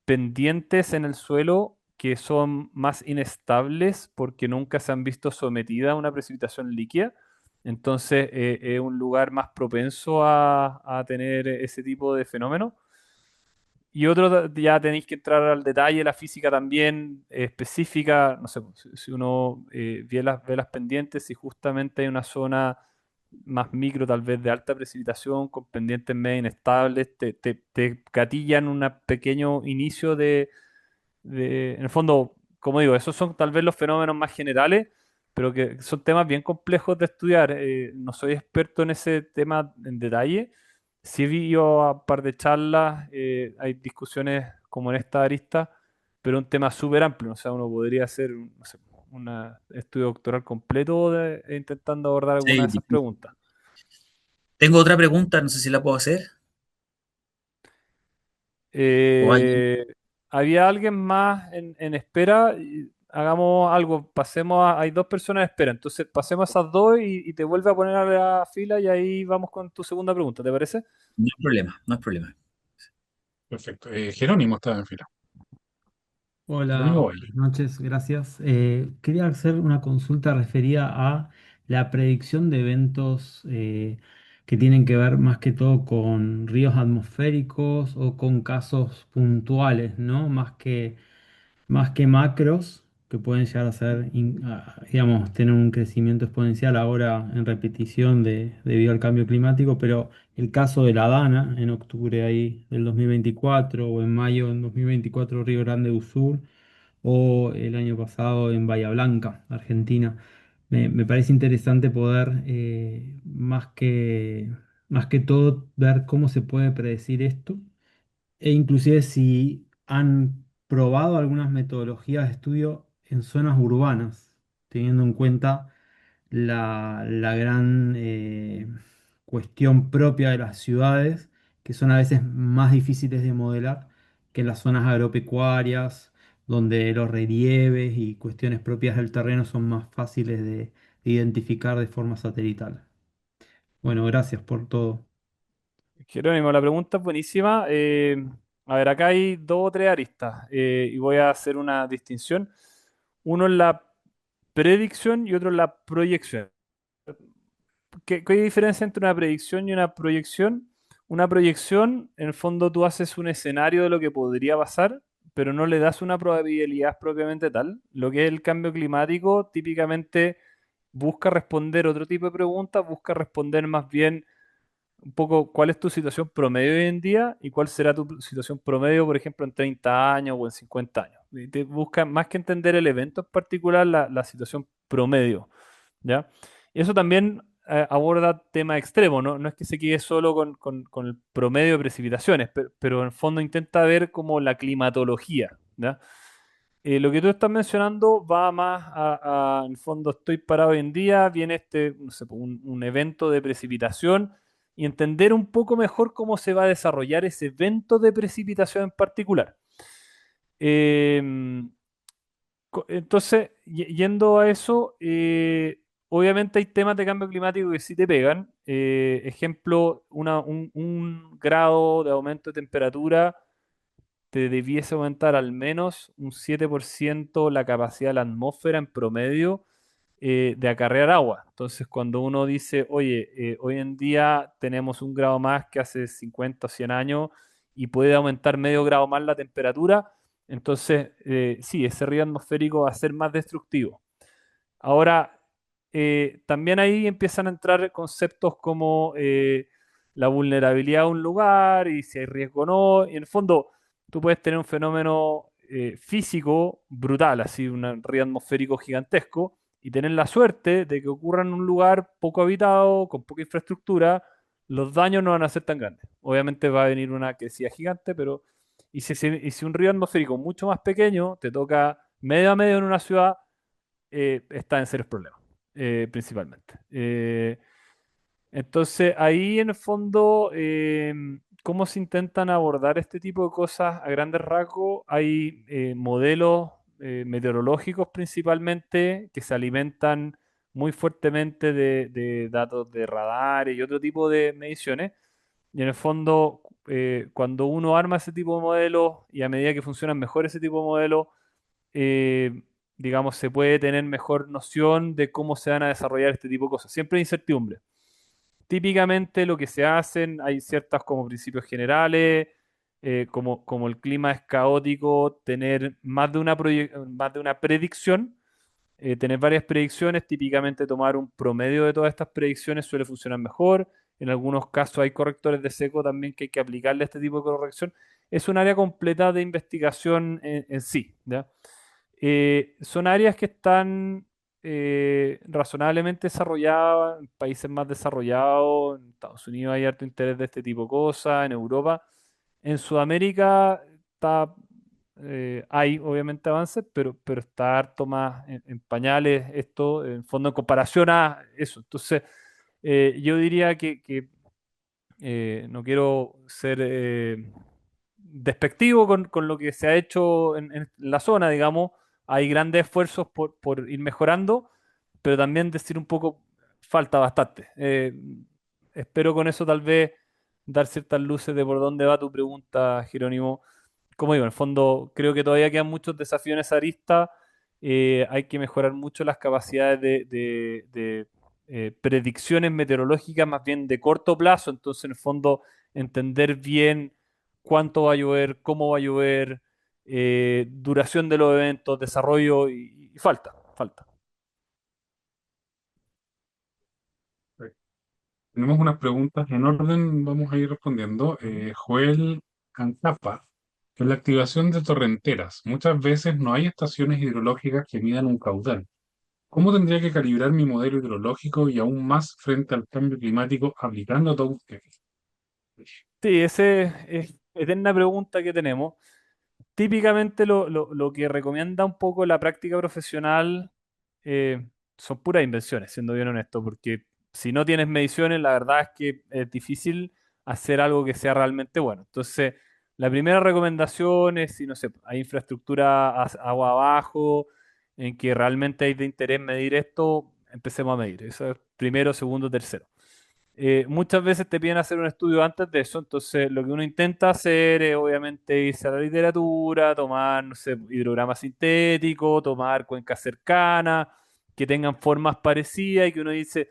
pendientes en el suelo que son más inestables porque nunca se han visto sometidas a una precipitación líquida. Entonces es un lugar más propenso a tener ese tipo de fenómenos. Y otro, ya tenéis que entrar al detalle, la física también específica, no sé, pues, si uno ve las pendientes, si justamente hay una zona más micro, tal vez de alta precipitación, con pendientes medio inestables, te gatillan un pequeño inicio en el fondo, como digo, esos son tal vez los fenómenos más generales, pero que son temas bien complejos de estudiar. No soy experto en ese tema en detalle. Sí vi yo un par de charlas, hay discusiones como en esta arista, pero un tema súper amplio. O sea, uno podría hacer, no sé, un estudio doctoral completo intentando abordar alguna de Sí, esas difícil. preguntas. Tengo otra pregunta, no sé si la puedo hacer. O alguien. Eh, Había alguien más en espera. Hagamos algo, pasemos hay dos personas en espera, entonces pasemos a esas dos y te vuelve a poner a la fila y ahí vamos con tu segunda pregunta, ¿te parece? No hay problema, no hay problema. Perfecto. Jerónimo estaba en fila. Hola, Jerónimo buenas Bailey. noches, gracias. Quería hacer una consulta referida a la predicción de eventos que tienen que ver más que todo con ríos atmosféricos o con casos puntuales, ¿no? Más que macros que pueden llegar a ser, digamos, tener un crecimiento exponencial ahora en repetición debido al cambio climático, pero el caso de La Dana en octubre ahí del 2024 o en mayo en 2024 Río Grande do Sur o el año pasado en Bahía Blanca, Argentina. Me parece interesante poder, más que todo, ver cómo se puede predecir esto e inclusive si han probado algunas metodologías de estudio en zonas urbanas, teniendo en cuenta la gran cuestión propia de las ciudades, que son a veces más difíciles de modelar que las zonas agropecuarias, donde los relieves y cuestiones propias del terreno son más fáciles de identificar de forma satelital. Bueno, gracias por todo. Jerónimo, la pregunta es buenísima. A ver, acá hay dos o tres aristas y voy a hacer una distinción. Uno es la predicción y otro es la proyección. ¿Qué hay diferencia entre una predicción y una proyección? Una proyección, en el fondo, tú haces un escenario de lo que podría pasar, pero no le das una probabilidad propiamente tal. Lo que es el cambio climático, típicamente busca responder otro tipo de preguntas, busca responder más bien un poco cuál es tu situación promedio hoy en día y cuál será tu situación promedio, por ejemplo, en 30 años o en 50 años. Y te busca más que entender el evento en particular, la situación promedio, ¿ya? Y eso también aborda temas extremos, ¿no? No es que se quede solo con el promedio de precipitaciones, pero en el fondo intenta ver como la climatología, ¿ya? Lo que tú estás mencionando va más en el fondo, estoy parado hoy en día, viene este, no sé, un evento de precipitación y entender un poco mejor cómo se va a desarrollar ese evento de precipitación en particular. Em, entonces, yendo a eso, obviamente hay temas de cambio climático que sí te pegan. Ejemplo, un grado de aumento de temperatura te debiese aumentar al menos un 7% la capacidad de la atmósfera en promedio de acarrear agua. Entonces, cuando uno dice, oye, hoy en día tenemos un grado más que hace 50 o 100 años y puede aumentar medio grado más la temperatura, entonces sí, ese río atmosférico va a ser más destructivo. Ahora, también ahí empiezan a entrar conceptos como la vulnerabilidad a un lugar y si hay riesgo o no. Y en el fondo, tú puedes tener un fenómeno físico brutal, así un río atmosférico gigantesco, y tener la suerte de que ocurra en un lugar poco habitado, con poca infraestructura, los daños no van a ser tan grandes. Obviamente va a venir una crecida gigante, pero y si un río atmosférico mucho más pequeño te toca medio a medio en una ciudad, está en serios problemas, principalmente. Entonces, ahí en el fondo, ¿cómo se intentan abordar este tipo de cosas a grandes rasgos? Hay modelos meteorológicos principalmente que se alimentan muy fuertemente de datos de radar y otro tipo de mediciones. Y en el fondo, cuando uno arma ese tipo de modelos y a medida que funcionan mejor ese tipo de modelos, eh, digamos, se puede tener mejor noción de cómo se van a desarrollar este tipo de cosas. Siempre hay incertidumbre. Típicamente lo que se hacen, hay ciertas como principios generales, como el clima es caótico, tener más de una predicción, tener varias predicciones, típicamente tomar un promedio de todas estas predicciones suele funcionar mejor. En algunos casos hay correctores de seco también que hay que aplicarle este tipo de corrección. Es un área completa de investigación en sí, ¿ya? Son áreas que están razonablemente desarrolladas en países más desarrollados. En Estados Unidos hay harto interés de este tipo de cosas, en Europa. En Sudamérica hay obviamente avances, pero está harto más en pañales esto, en fondo, en comparación a eso. Entonces, yo diría que no quiero ser despectivo con lo que se ha hecho en la zona, digamos. Hay grandes esfuerzos por ir mejorando, pero también decir un poco, falta bastante. Espero con eso tal vez dar ciertas luces de por dónde va tu pregunta, Jerónimo. Como digo, en el fondo creo que todavía quedan muchos desafíos en esa arista. Hay que mejorar mucho las capacidades de predicciones meteorológicas más bien de corto plazo. Entonces, en el fondo, entender bien cuánto va a llover, cómo va a llover, duración de los eventos, desarrollo y falta. Tenemos unas preguntas en orden, vamos a ir respondiendo. Joel Cancapa, en la activación de torrenteras, muchas veces no hay estaciones hidrológicas que midan un caudal. ¿Cómo tendría que calibrar mi modelo hidrológico y aún más frente al cambio climático aplicando todo usted? Sí, esa es eterna pregunta que tenemos. Típicamente lo que recomienda un poco la práctica profesional son puras invenciones, siendo bien honesto, porque si no tienes mediciones, la verdad es que es difícil hacer algo que sea realmente bueno. Entonces, la primera recomendación es, si no sé, hay infraestructura agua abajo, en que realmente hay de interés medir esto, empecemos a medir. Eso es primero, segundo, tercero. muchas veces te piden hacer un estudio antes de eso, entonces lo que uno intenta hacer es obviamente irse a la literatura, tomar, no sé, hidrograma sintético, tomar cuencas cercanas, que tengan formas parecidas y que uno dice,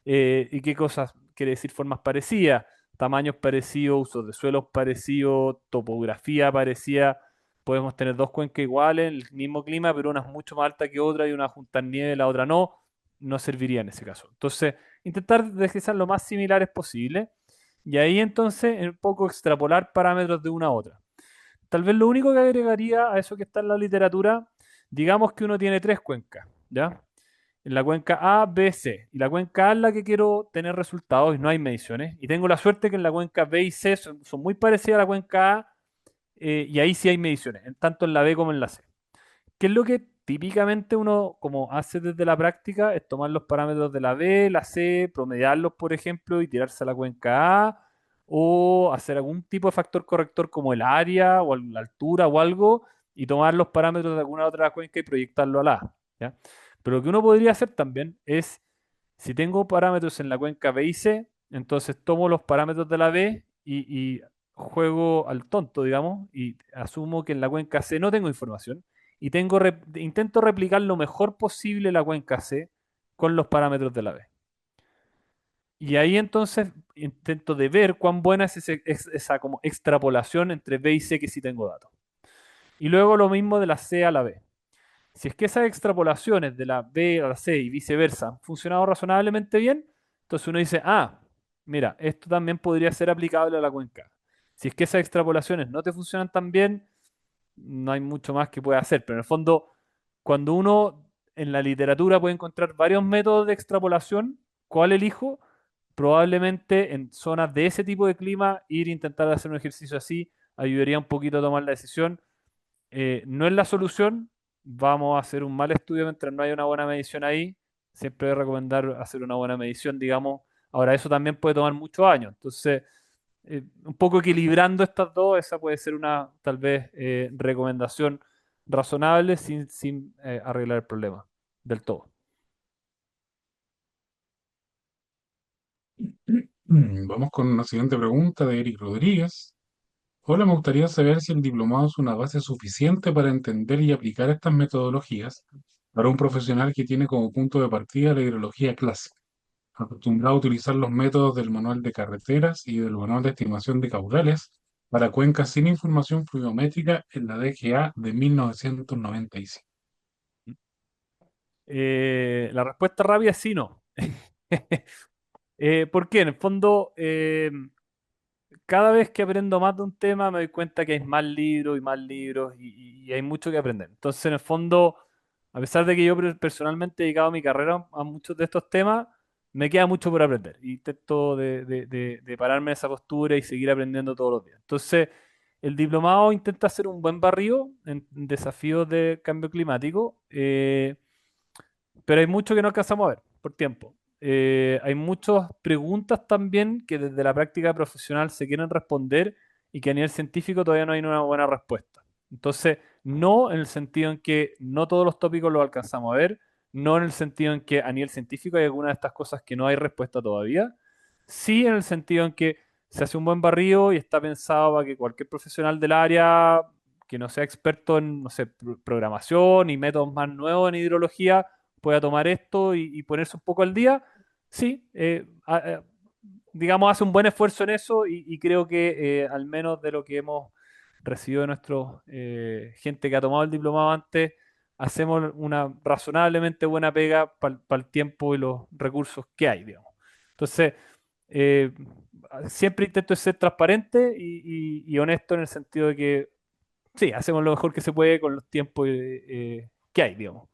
¿y qué cosas quiere decir formas parecidas? Tamaños parecidos, usos de suelos parecidos, topografía parecida. Podemos tener dos cuencas iguales, el mismo clima, pero una es mucho más alta que otra y una junta en nieve, la otra no. No serviría en ese caso. Entonces, intentar de que sean lo más similares posible y ahí entonces un poco extrapolar parámetros de una a otra. Tal vez lo único que agregaría a eso que está en la literatura, digamos que uno tiene tres cuencas, ¿ya? En la cuenca A, B, C. Y la cuenca A es la que quiero tener resultados y no hay mediciones. Y tengo la suerte que en la cuenca B y C son muy parecidas a la cuenca A y ahí sí hay mediciones, tanto en la B como en la C. ¿Qué es lo que típicamente uno como hace desde la práctica? Es tomar los parámetros de la B, la C, promediarlos, por ejemplo, y tirarse a la cuenca A, o hacer algún tipo de factor corrector como el área o la altura o algo, y tomar los parámetros de alguna otra cuenca y proyectarlo a la A, ¿ya? Pero lo que uno podría hacer también es, si tengo parámetros en la cuenca B y C, entonces tomo los parámetros de la B y juego al tonto, digamos, y asumo que en la cuenca C no tengo información y intento replicar lo mejor posible la cuenca C con los parámetros de la B. Y ahí entonces intento de ver cuán buena es esa como extrapolación entre B y C que sí tengo datos. Y luego lo mismo de la C a la B. Si es que esas extrapolaciones de la B a la C y viceversa han funcionado razonablemente bien, entonces uno dice, ah, mira, esto también podría ser aplicable a la cuenca. Si es que esas extrapolaciones no te funcionan tan bien, no hay mucho más que pueda hacer. Pero en el fondo, cuando uno en la literatura puede encontrar varios métodos de extrapolación, ¿cuál elijo? Probablemente en zonas de ese tipo de clima, ir a intentar hacer un ejercicio así ayudaría un poquito a tomar la decisión. No es la solución, vamos a hacer un mal estudio mientras no haya una buena medición ahí. Siempre voy a recomendar hacer una buena medición, digamos. Ahora, eso también puede tomar muchos años. Entonces, un poco equilibrando estas dos, esa puede ser una tal vez recomendación razonable sin arreglar el problema del todo. Vamos con una siguiente pregunta de Eric Rodríguez. Hola, me gustaría saber si el diplomado es una base suficiente para entender y aplicar estas metodologías para un profesional que tiene como punto de partida la hidrología clásica, acostumbrado a utilizar los métodos del manual de carreteras y del manual de estimación de caudales para cuencas sin información pluviométrica en la DGA de 1995. La respuesta rápida es sí, no. ¿Por qué? En el fondo, cada vez que aprendo más de un tema me doy cuenta que hay más libros y más libros y hay mucho que aprender. Entonces, en el fondo, a pesar de que yo personalmente he dedicado mi carrera a muchos de estos temas, me queda mucho por aprender. Y intento de pararme en esa postura y seguir aprendiendo todos los días. Entonces, el diplomado intenta hacer un buen barrido en desafíos de cambio climático. Pero hay mucho que no alcanzamos a ver por tiempo. Hay muchas preguntas también que desde la práctica profesional se quieren responder y que a nivel científico todavía no hay una buena respuesta. Entonces, no en el sentido en que no todos los tópicos los alcanzamos a ver, no en el sentido en que a nivel científico hay algunas de estas cosas que no hay respuesta todavía, sí en el sentido en que se hace un buen barrido y está pensado para que cualquier profesional del área que no sea experto en, no sé, programación y métodos más nuevos en hidrología, pueda tomar esto y ponerse un poco al día, sí, digamos, hace un buen esfuerzo en eso y creo que al menos de lo que hemos recibido de nuestra gente que ha tomado el diplomado antes, hacemos una razonablemente buena pega para el tiempo y los recursos que hay, digamos. Entonces, eh, siempre intento ser transparente y honesto en el sentido de que sí, hacemos lo mejor que se puede con los tiempos que hay, digamos.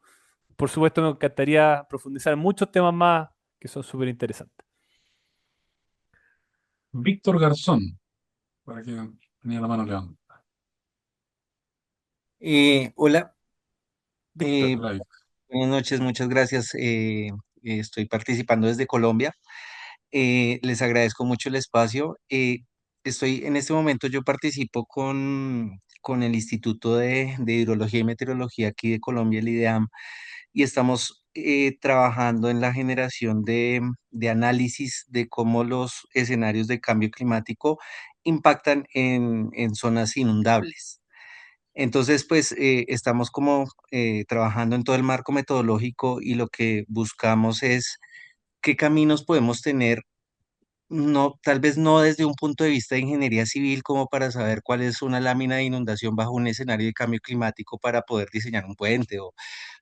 Por supuesto, me encantaría profundizar en muchos temas más que son súper interesantes. Víctor Garzón, para que tenía la mano levantada. Hola, Víctor, eh, la vi. buenas noches, muchas gracias. Estoy participando desde Colombia. Les agradezco mucho el espacio. En este momento yo participo con el Instituto de Hidrología y Meteorología aquí de Colombia, el IDEAM, y estamos trabajando en la generación de análisis de cómo los escenarios de cambio climático impactan en zonas inundables. Entonces, pues estamos como trabajando en todo el marco metodológico y lo que buscamos es qué caminos podemos tener, no, tal vez no desde un punto de vista de ingeniería civil como para saber cuál es una lámina de inundación bajo un escenario de cambio climático para poder diseñar un puente o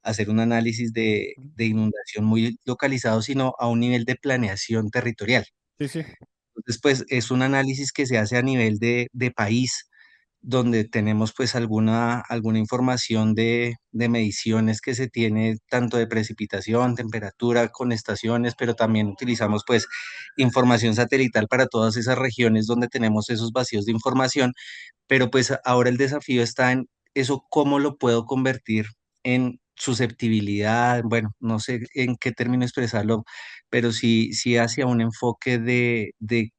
hacer un análisis de inundación muy localizado, sino a un nivel de planeación territorial. Sí, sí. Entonces, pues es un análisis que se hace a nivel de país, donde tenemos pues alguna información de mediciones que se tiene tanto de precipitación, temperatura, con estaciones, pero también utilizamos pues información satelital para todas esas regiones donde tenemos esos vacíos de información, pero pues ahora el desafío está en eso, cómo lo puedo convertir en susceptibilidad, bueno, no sé en qué término expresarlo, pero sí hacia un enfoque de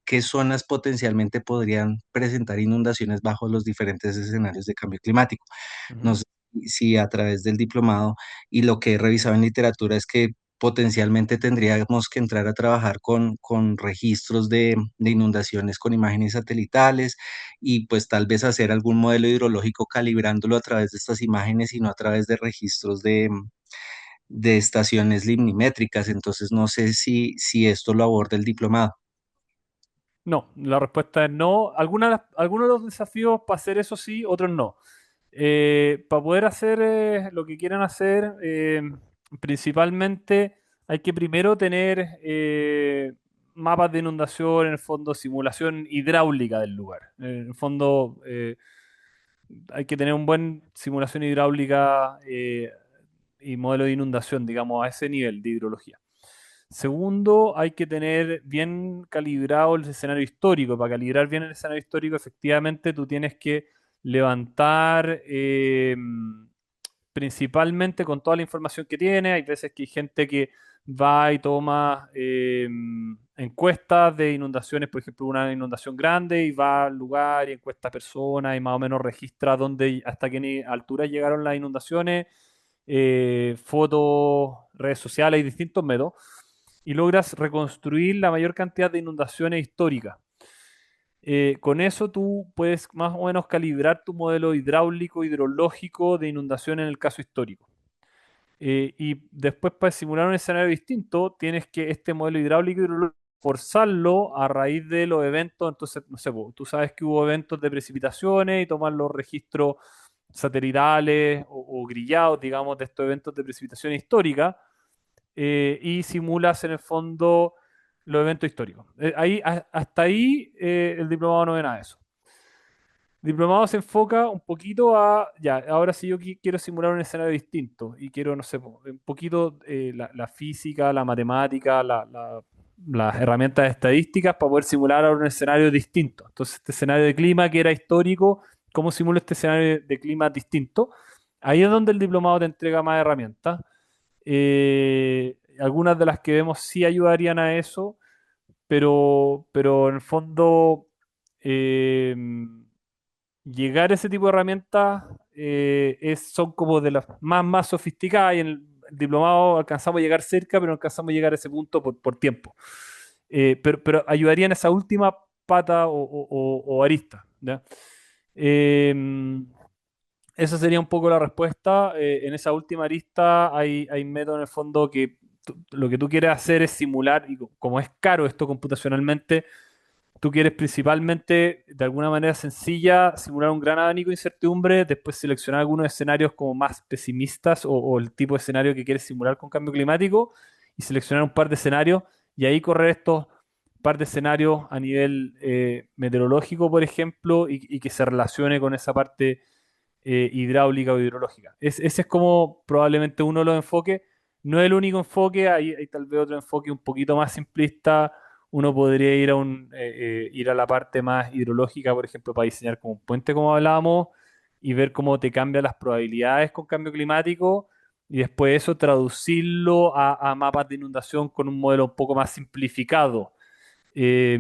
qué zonas potencialmente podrían presentar inundaciones bajo los diferentes escenarios de cambio climático. No Ujú. sé si a través del diplomado y lo que he revisado en literatura es que potencialmente tendríamos que entrar a trabajar con registros de inundaciones con imágenes satelitales y pues tal vez hacer algún modelo hidrológico calibrándolo a través de estas imágenes y no a través de registros de estaciones limnimétricas. Entonces no sé si esto lo aborda el diplomado. No, la respuesta es no. Algunos de los desafíos para hacer eso sí, otros no. Para poder hacer lo que quieran hacer, principalmente hay que primero tener mapas de inundación, en el fondo simulación hidráulica del lugar. En el fondo hay que tener un buen simulación hidráulica y modelo de inundación, digamos, a ese nivel de hidrología. Segundo, hay que tener bien calibrado el escenario histórico. Para calibrar bien el escenario histórico, efectivamente, tú tienes que levantar principalmente con toda la información que tiene. Hay veces que hay gente que va y toma encuestas de inundaciones, por ejemplo, una inundación grande y va al lugar y encuesta a personas y más o menos registra dónde, hasta qué altura llegaron las inundaciones, fotos, redes sociales y distintos métodos, y logras reconstruir la mayor cantidad de inundaciones históricas. Con eso tú puedes más o menos calibrar tu modelo hidráulico, hidrológico de inundación en el caso histórico. Y después para simular un escenario distinto, tienes que este modelo hidráulico y hidrológico forzarlo a raíz de los eventos. Entonces, no sé, po, tú sabes que hubo eventos de precipitaciones y tomar los registros satelitales o grillados, digamos, de estos eventos de precipitación histórica y simulas en el fondo los eventos históricos. Hasta ahí el diplomado no ve nada de eso. El diplomado se enfoca un poquito a, ya, ahora sí yo quiero simular un escenario distinto y quiero, no sé, un poquito la física, la matemática, las herramientas estadísticas para poder simular ahora un escenario distinto. Entonces, este escenario de clima que era histórico, ¿cómo simulo este escenario de clima distinto? Ahí es donde el diplomado te entrega más herramientas. Algunas de las que vemos sí ayudarían a eso, pero en el fondo eh, llegar a ese tipo de herramientas son como de las más sofisticadas y en el diplomado alcanzamos a llegar cerca, pero no alcanzamos a llegar a ese punto por tiempo. Pero ayudaría en esa última pata o arista. ¿Ya? Em, Esa sería un poco la respuesta. En esa última arista hay métodos en el fondo que lo que tú quieres hacer es simular, y como es caro esto computacionalmente, tú quieres principalmente, de alguna manera sencilla, simular un gran abanico de incertidumbre, después seleccionar algunos escenarios como más pesimistas o el tipo de escenario que quieres simular con cambio climático y seleccionar un par de escenarios y ahí correr estos par de escenarios a nivel meteorológico, por ejemplo, y que se relacione con esa parte hidráulica o hidrológica. Ese es como probablemente uno de los enfoques. No es el único enfoque, hay tal vez otro enfoque un poquito más simplista. Uno podría ir a la parte más hidrológica, por ejemplo, para diseñar como un puente, como hablábamos, y ver cómo te cambian las probabilidades con cambio climático, y después eso traducirlo a mapas de inundación con un modelo un poco más simplificado. Eh,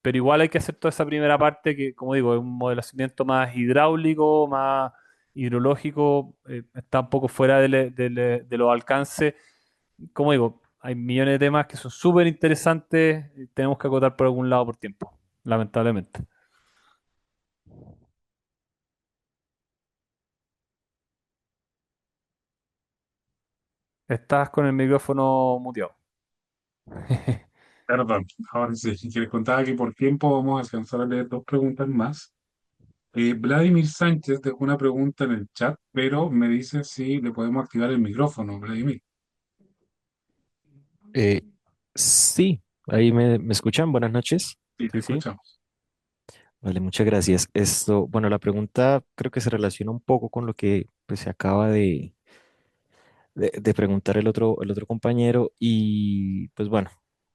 pero igual hay que hacer toda esa primera parte que, como digo, es un modelamiento más hidráulico, más hidrológico, está un poco fuera de los alcances. como digo, hay millones de temas que son súper interesantes y tenemos que acotar por algún lado por tiempo, lamentablemente. Estás con el micrófono muteado. Perdón, ahora sí, si les contaba que por tiempo vamos a alcanzar a leer dos preguntas más. Vladimir Sánchez dejó una pregunta en el chat, pero me dice si le podemos activar el micrófono, Vladimir. Eh, sí, ahí me escuchan. Buenas noches. Sí, te Sí, sí. escuchamos. Vale, muchas gracias. Esto, bueno, la pregunta creo que se relaciona un poco con lo que pues, se acaba de preguntar el otro compañero. Y pues bueno,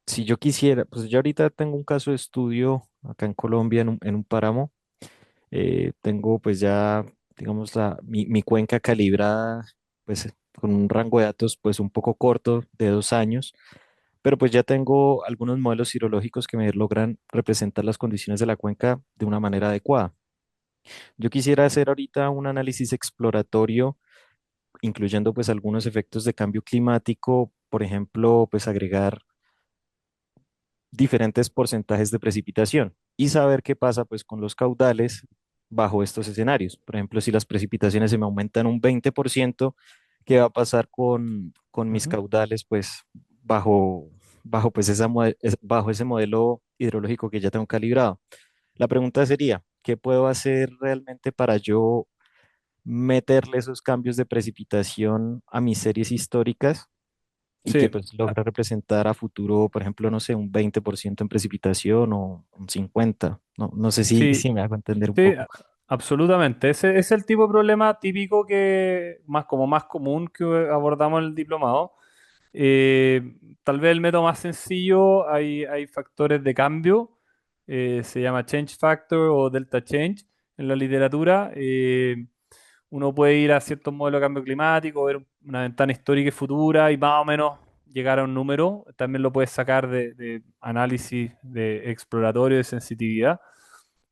si yo quisiera, pues yo ahorita tengo un caso de estudio acá en Colombia en un páramo. Tengo pues ya, digamos, mi cuenca calibrada pues con un rango de datos pues un poco corto de 2 años. Pero pues ya tengo algunos modelos hidrológicos que me logran representar las condiciones de la cuenca de una manera adecuada. Yo quisiera hacer ahorita un análisis exploratorio, incluyendo pues algunos efectos de cambio climático, por ejemplo, pues agregar diferentes porcentajes de precipitación y saber qué pasa pues con los caudales bajo estos escenarios. Por ejemplo, si las precipitaciones se me aumentan un 20%, ¿qué va a pasar con mis Ujú. caudales pues bajo, bajo pues bajo ese modelo hidrológico que ya tengo calibrado? La pregunta sería, ¿qué puedo hacer realmente para yo meterle esos cambios de precipitación a mis series históricas y que Sí, pues logra representar a futuro, por ejemplo, no sé, un 20% en precipitación o un 50%? No, no sé sí, si me hago entender un sí, poco. absolutamente. Ese es el tipo de problema típico que, más como más común que abordamos en el diplomado. Tal vez el método más sencillo, hay factores de cambio, se llama change factor o delta change en la literatura. Uno puede ir a ciertos modelos de cambio climático, ver una ventana histórica y futura y más o menos llegar a un número. También lo puedes sacar de análisis de exploratorio de sensitividad.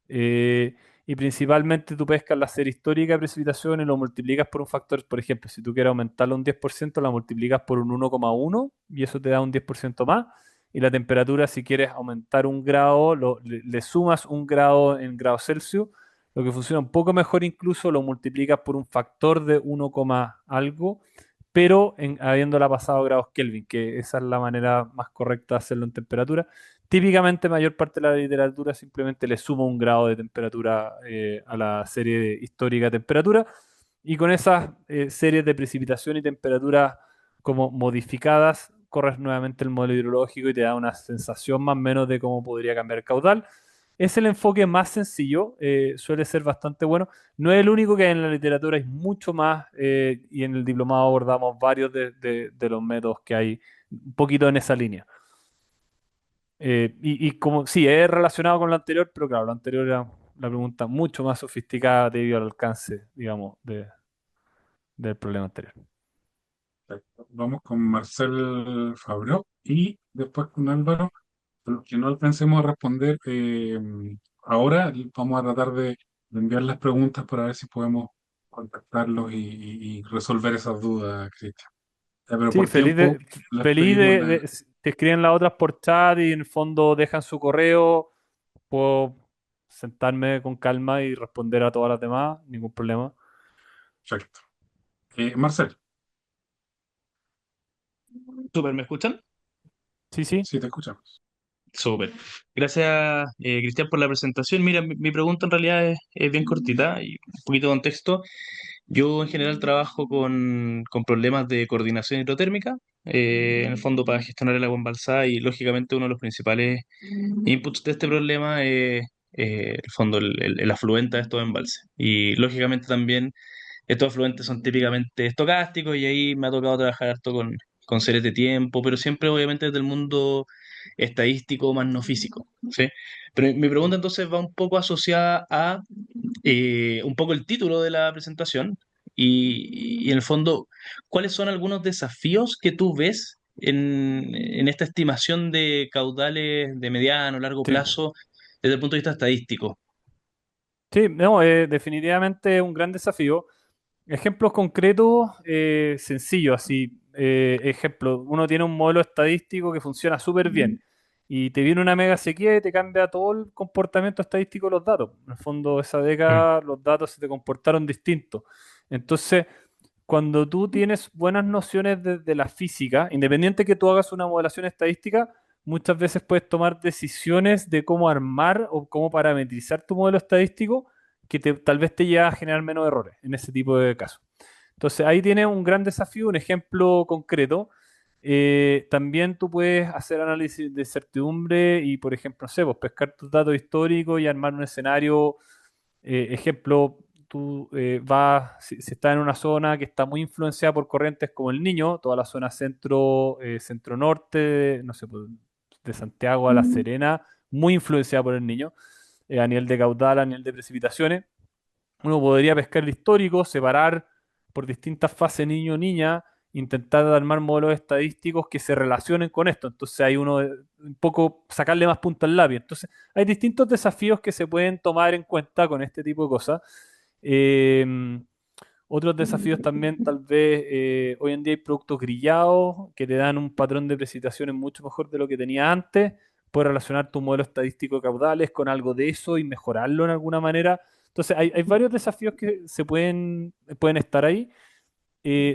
Eh, y principalmente tú pescas la serie histórica de precipitación y lo multiplicas por un factor, por ejemplo, si tú quieres aumentarlo un 10%, la multiplicas por un 1,1 y eso te da un 10% más. Y la temperatura, si quieres aumentar un grado, le sumas un grado en grados Celsius. Lo que funciona un poco mejor incluso, lo multiplicas por un factor de 1, algo, pero habiéndola pasado grados Kelvin, que esa es la manera más correcta de hacerlo en temperatura. Típicamente, mayor parte de la literatura simplemente le suma un grado de temperatura a la serie histórica de temperatura y con esas series de precipitación y temperatura como modificadas, corres nuevamente el modelo hidrológico y te da una sensación más o menos de cómo podría cambiar el caudal. Es el enfoque más sencillo, suele ser bastante bueno. No es el único que hay en la literatura, hay mucho más y en el diplomado abordamos varios de los métodos que hay un poquito en esa línea. Y como, sí, es relacionado con lo anterior, pero claro, lo anterior era la pregunta mucho más sofisticada debido al alcance, digamos, del problema anterior. Perfecto. Vamos con Marcel Fabró y después con Álvaro. Los que no alcancemos a responder ahora, vamos a tratar de enviar las preguntas para ver si podemos contactarlos y resolver esas dudas, Cristian. Ya, pero Sí, por tiempo les feliz pedimos te escriben las otras por chat y en el fondo dejan su correo. Puedo sentarme con calma y responder a todas las demás, ningún problema. Perfecto. Marcel, Súper, ¿me escuchan? Sí, sí, sí te escuchamos. Súper. Gracias, Cristian, por la presentación. Mira, mi pregunta en realidad es bien cortita y un poquito de contexto. Yo en general trabajo con problemas de coordinación hidrotérmica, en el fondo para gestionar el agua embalsada y lógicamente uno de los principales inputs de este problema es el fondo, el afluente de estos embalses. Y lógicamente también estos afluentes son típicamente estocásticos y ahí me ha tocado trabajar harto con series de tiempo, pero siempre obviamente desde el mundo estadístico más no físico, ¿sí? Pero mi pregunta entonces va un poco asociada a un poco el título de la presentación y en el fondo, ¿cuáles son algunos desafíos que tú ves en esta estimación de caudales de mediano, largo sí. plazo desde el punto de vista estadístico? Sí, no, definitivamente un gran desafío. Ejemplos concretos, sencillos, así. ejemplo, uno tiene un modelo estadístico que funciona súper bien y te viene una mega sequía y te cambia todo el comportamiento estadístico de los datos. En el fondo, esa Mm, década los datos se te comportaron distintos. Entonces, cuando tú tienes buenas nociones de la física, independiente que tú hagas una modelación estadística, muchas veces puedes tomar decisiones de cómo armar o cómo parametrizar tu modelo estadístico que tal vez te lleve a generar menos errores en ese tipo de casos. Entonces ahí tienes un gran desafío, un ejemplo concreto. También tú puedes hacer análisis de certidumbre y, por ejemplo, no sé, pues pescar tus datos históricos y armar un escenario. Ejemplo, tú si estás en una zona que está muy influenciada por corrientes como el Niño, toda la zona centro-norte, no sé, pues, de Santiago a La Serena, muy influenciada por el Niño, a nivel de caudal, a nivel de precipitaciones. Uno podría pescar el histórico, separar por distintas fases niño-niña, intentar armar modelos estadísticos que se relacionen con esto. Entonces hay uno, un poco sacarle más punta al lápiz. Entonces hay distintos desafíos que se pueden tomar en cuenta con este tipo de cosas. Eh, Otros desafíos también, tal vez, hoy en día hay productos grillados que te dan un patrón de precipitaciones mucho mejor de lo que tenía antes. Puedes relacionar tu modelo estadístico de caudales con algo de eso y mejorarlo en alguna manera. Entonces, hay varios desafíos que pueden estar ahí.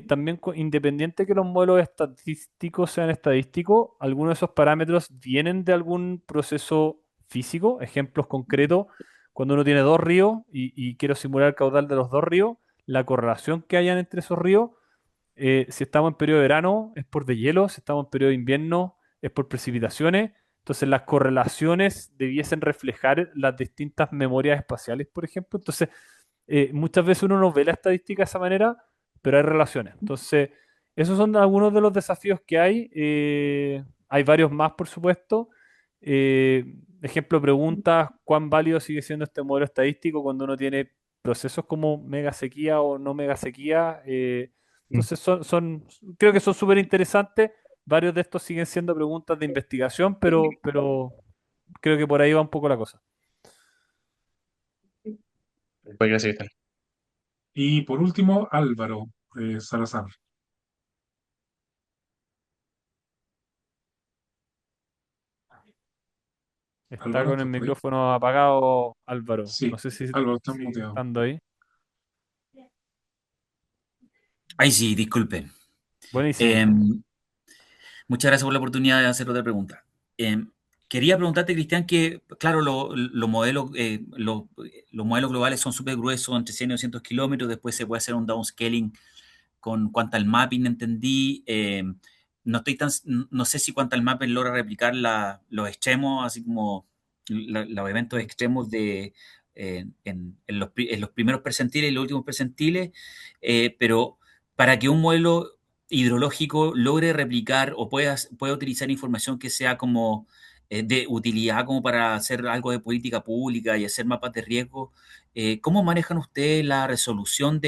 También, independiente que los modelos estadísticos sean estadísticos, algunos de esos parámetros vienen de algún proceso físico. Ejemplos concretos, cuando uno tiene dos ríos y quiero simular el caudal de los dos ríos, la correlación que hayan entre esos ríos, si estamos en periodo de verano es por deshielo, si estamos en periodo de invierno es por precipitaciones. Entonces las correlaciones debiesen reflejar las distintas memorias espaciales, por ejemplo. Entonces, muchas veces uno no ve la estadística de esa manera, pero hay relaciones. Entonces, esos son algunos de los desafíos que hay. Hay varios más, por supuesto. Eh, Ejemplo, preguntas, ¿cuán válido sigue siendo este modelo estadístico cuando uno tiene procesos como mega sequía o no mega sequía? mm. Entonces, creo que son súper interesantes. Varios de estos siguen siendo preguntas de investigación, pero creo que por ahí va un poco la cosa. Pues gracias, Cristian. Y por último, Álvaro Salazar. Está Álvaro, con el ¿estás por ahí? micrófono apagado, Álvaro. No Sí, sé si Álvaro, estás sigue muteado. estando ahí. Ay, sí, disculpen. Buenísimo. Em, Muchas gracias por la oportunidad de hacer otra pregunta. Quería preguntarte, Cristian, que, claro, los modelos globales son súper gruesos, entre 100 y 200 kilómetros, después se puede hacer un downscaling con Quantal Mapping, entendí. No sé si Quantal Mapping logra replicar los extremos, así como los eventos extremos en los primeros percentiles y los últimos percentiles, pero para que un modelo hidrológico logre replicar o pueda utilizar información que sea como de utilidad como para hacer algo de política pública y hacer mapas de riesgo, ¿cómo manejan ustedes la resolución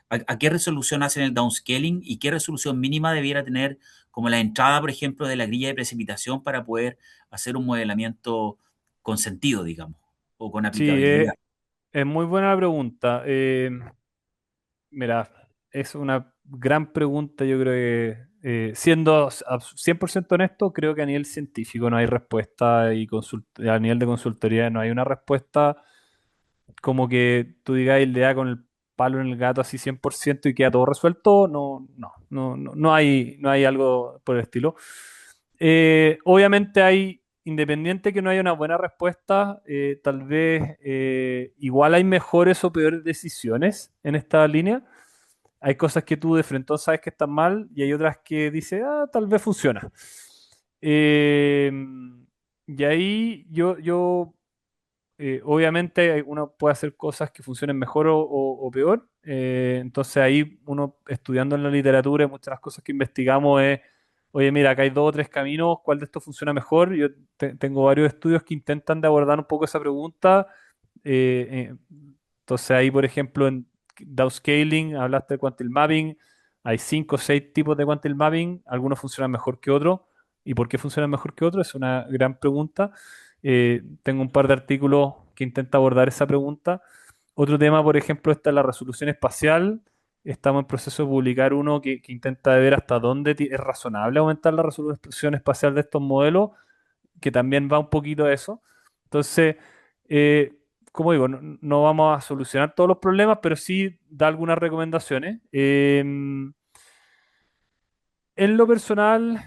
a qué resolución hacen el downscaling y qué resolución mínima debiera tener como la entrada, por ejemplo, de la grilla de precipitación para poder hacer un modelamiento con sentido, digamos, o con Sí, aplicabilidad? es muy buena la pregunta. Mira, es una gran pregunta. Yo creo que, siendo 100% honesto, creo que a nivel científico no hay respuesta y a nivel de consultoría no hay una respuesta como que tú digas le da con el palo en el gato así 100% y queda todo resuelto. No, no, no, no, no hay algo por el estilo. Obviamente independiente que no haya una buena respuesta, tal vez igual hay mejores o peores decisiones en esta línea. Hay cosas que tú de frente sabes que están mal y hay otras que dices, tal vez funciona. Eh, y ahí obviamente uno puede hacer cosas que funcionen mejor o peor. Entonces ahí uno estudiando en la literatura, y muchas de las cosas que investigamos es, oye, mira, acá hay dos o tres caminos, ¿cuál de estos funciona mejor? Yo tengo varios estudios que intentan de abordar un poco esa pregunta. Eh, eh, entonces ahí, por ejemplo, en downscaling, hablaste de quantile mapping, hay cinco o seis tipos de quantile mapping, algunos funcionan mejor que otros. ¿Y por qué funcionan mejor que otros? Es una gran pregunta. Tengo un par de artículos que intenta abordar esa pregunta. Otro tema, por ejemplo, está la resolución espacial. estamos en proceso de publicar uno que intenta ver hasta dónde es razonable aumentar la resolución espacial de estos modelos, que también va un poquito a eso. Entonces, eh, como digo, no vamos a solucionar todos los problemas, pero sí da algunas recomendaciones. En lo personal,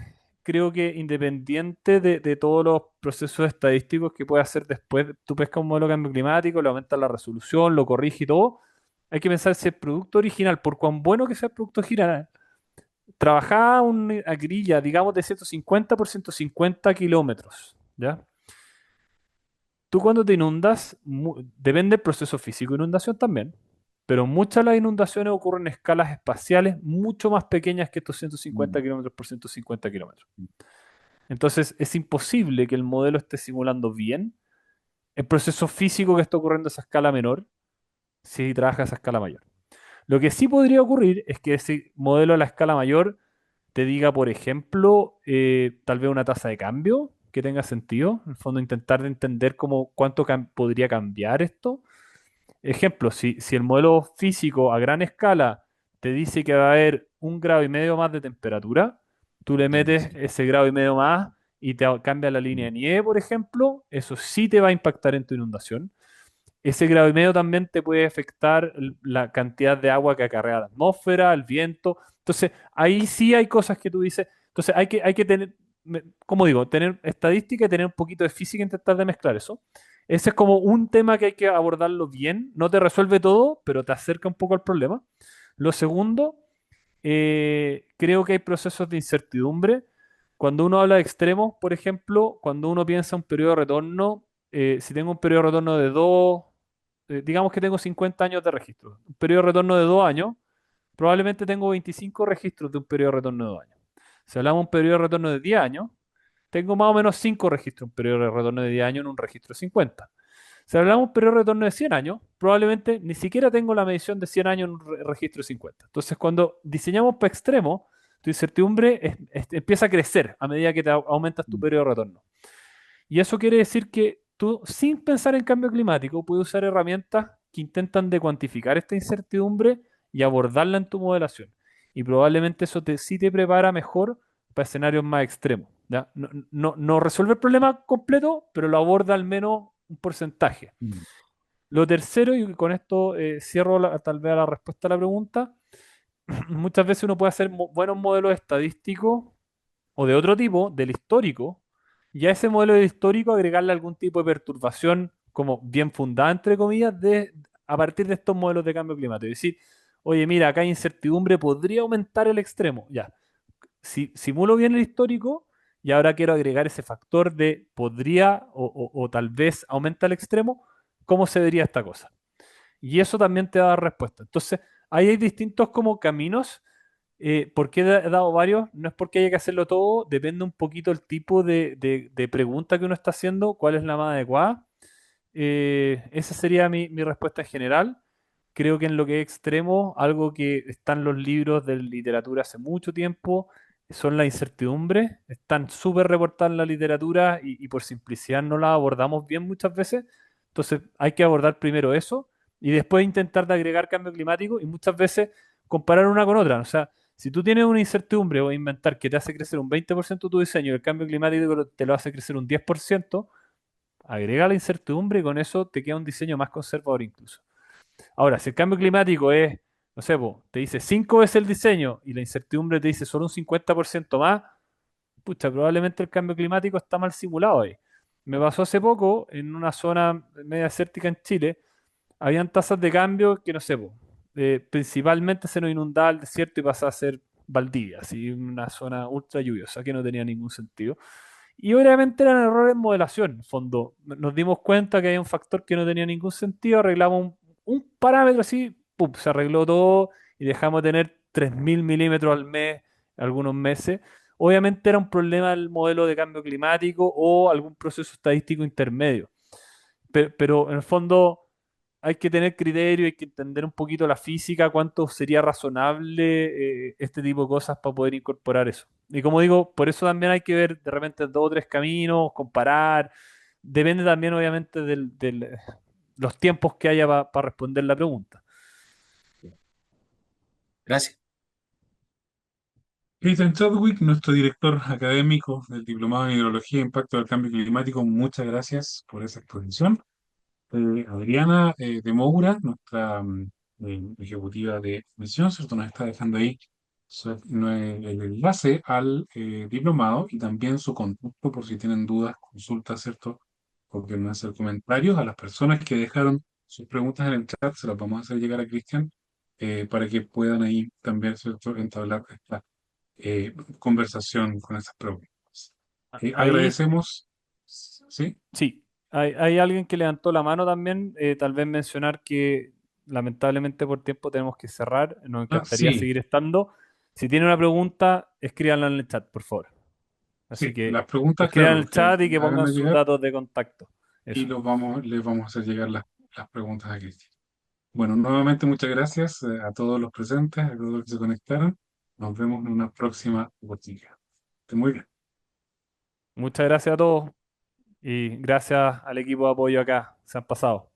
creo que independiente de todos los procesos estadísticos que puedes hacer después, tú pescas un modelo de cambio climático, le aumentas la resolución, lo corrige y todo, hay que pensar si el producto original, por cuán bueno que sea el producto original, trabajaba una grilla, digamos, de 150 por 150 kilómetros, ¿ya? Tú cuando te inundas, depende del proceso físico de inundación también, pero muchas de las inundaciones ocurren en escalas espaciales mucho más pequeñas que estos 150 Mm, kilómetros por 150 kilómetros. Entonces es imposible que el modelo esté simulando bien el proceso físico que está ocurriendo a esa escala menor si trabaja a esa escala mayor. Lo que sí podría ocurrir es que ese modelo a la escala mayor te diga, por ejemplo, tal vez una tasa de cambio que tenga sentido. En el fondo, intentar de entender cómo, cuánto podría cambiar esto. Ejemplo, si el modelo físico a gran escala te dice que va a haber 1,5 grados más de temperatura, tú le claro, metes sí. ese 1,5 grados más y te cambia la línea Mm, de nieve, por ejemplo, eso sí te va a impactar en tu inundación. Ese 1,5 grados también te puede afectar la cantidad de agua que acarrea la atmósfera, el viento. Entonces, ahí sí hay cosas que tú dices. Entonces, hay que tener, como digo, tener estadística y tener un poquito de física e intentar de mezclar eso. Ese es como un tema que hay que abordarlo bien. No te resuelve todo, pero te acerca un poco al problema. Lo segundo, creo que hay procesos de incertidumbre. Cuando uno habla de extremos, por ejemplo, cuando uno piensa un periodo de retorno, si tengo un periodo de retorno de digamos que tengo 50 años de registro, un periodo de retorno de 2 años, probablemente tengo 25 registros de un periodo de retorno de 2 años. Si hablamos de un periodo de retorno de 10 años, tengo más o menos 5 registros, un periodo de retorno de 10 años en un registro de 50. Si hablamos de un periodo de retorno de 100 años, probablemente ni siquiera tengo la medición de 100 años en un registro de 50. Entonces, cuando diseñamos para extremo, tu incertidumbre empieza a crecer a medida que aumentas tu mm, periodo de retorno. Y eso quiere decir que tú, sin pensar en cambio climático, puedes usar herramientas que intentan de cuantificar esta incertidumbre y abordarla en tu modelación. Y probablemente eso sí te prepara mejor para escenarios más extremos. ¿Ya? No resuelve el problema completo, pero lo aborda al menos un porcentaje. mm, Lo tercero, y con esto cierro tal vez la respuesta a la pregunta, muchas veces uno puede hacer buenos modelos estadísticos o de otro tipo, del histórico, y a ese modelo de histórico agregarle algún tipo de perturbación como bien fundada, entre comillas, a partir de estos modelos de cambio climático. Es decir, oye, mira, acá hay incertidumbre, podría aumentar el extremo. Ya, si simulo bien el histórico y ahora quiero agregar ese factor de podría o tal vez aumenta el extremo, ¿cómo se vería esta cosa? Y eso también te da respuesta. Entonces, ahí hay distintos como caminos. ¿Por qué he dado varios? No es porque haya que hacerlo todo, depende un poquito el tipo de pregunta que uno está haciendo, cuál es la más adecuada. Esa sería mi respuesta en general. Creo que en lo que es extremo, algo que está en los libros de literatura hace mucho tiempo, son la incertidumbre. Están súper reportadas en la literatura y por simplicidad no las abordamos bien muchas veces. Entonces hay que abordar primero eso y después intentar de agregar cambio climático y muchas veces comparar una con otra. O sea, si tú tienes una incertidumbre o inventar que te hace crecer un 20% tu diseño y el cambio climático te lo hace crecer un 10%, agrega la incertidumbre y con eso te queda un diseño más conservador incluso. Ahora, si el cambio climático es, no sé, te dice 5 veces el diseño y la incertidumbre te dice solo un 50% más, pucha, probablemente el cambio climático está mal simulado ahí. Me pasó hace poco en una zona media desértica en Chile, habían tasas de cambio que no sé, principalmente se nos inundaba el desierto y pasaba a ser Valdivia, así una zona ultra lluviosa que no tenía ningún sentido. Y obviamente eran errores en modelación. En fondo, nos dimos cuenta que había un factor que no tenía ningún sentido, arreglamos un parámetro así, ¡pum! Se arregló todo y dejamos de tener 3.000 milímetros al mes, algunos meses. Obviamente era un problema del modelo de cambio climático o algún proceso estadístico intermedio. Pero en el fondo hay que tener criterio, hay que entender un poquito la física, cuánto sería razonable este tipo de cosas para poder incorporar eso. Y como digo, por eso también hay que ver de repente dos o tres caminos, comparar. Depende también, obviamente, los tiempos que haya para responder la pregunta. Gracias. Ethan Chadwick, nuestro director académico del Diplomado en Hidrología e Impacto del Cambio Climático, muchas gracias por esa exposición. Adriana de Moura, nuestra ejecutiva de misión, ¿cierto? Nos está dejando ahí el enlace al diplomado y también su contacto por si tienen dudas, consultas, ¿cierto? O quieren hacer comentarios. A las personas que dejaron sus preguntas en el chat, se las vamos a hacer llegar a Cristian para que puedan ahí también, ¿cierto?, entablar esta conversación con estas preguntas. Ahí, Agradecemos, ¿sí? sí, hay alguien que levantó la mano también. Tal vez mencionar que lamentablemente por tiempo tenemos que cerrar. Nos Ah, encantaría sí, seguir estando. Si tiene una pregunta, escríbanla en el chat, por favor. Así sí, que las preguntas, escriban en claro, el que chat y que pongan háganlas sus llegar datos de contacto. y Eso. les vamos a hacer llegar las preguntas a Cristian. Bueno, nuevamente muchas gracias a todos los presentes, a todos los que se conectaron. Nos vemos en una próxima oportunidad. Esté muy bien. Muchas gracias a todos y gracias al equipo de apoyo acá. Se han pasado.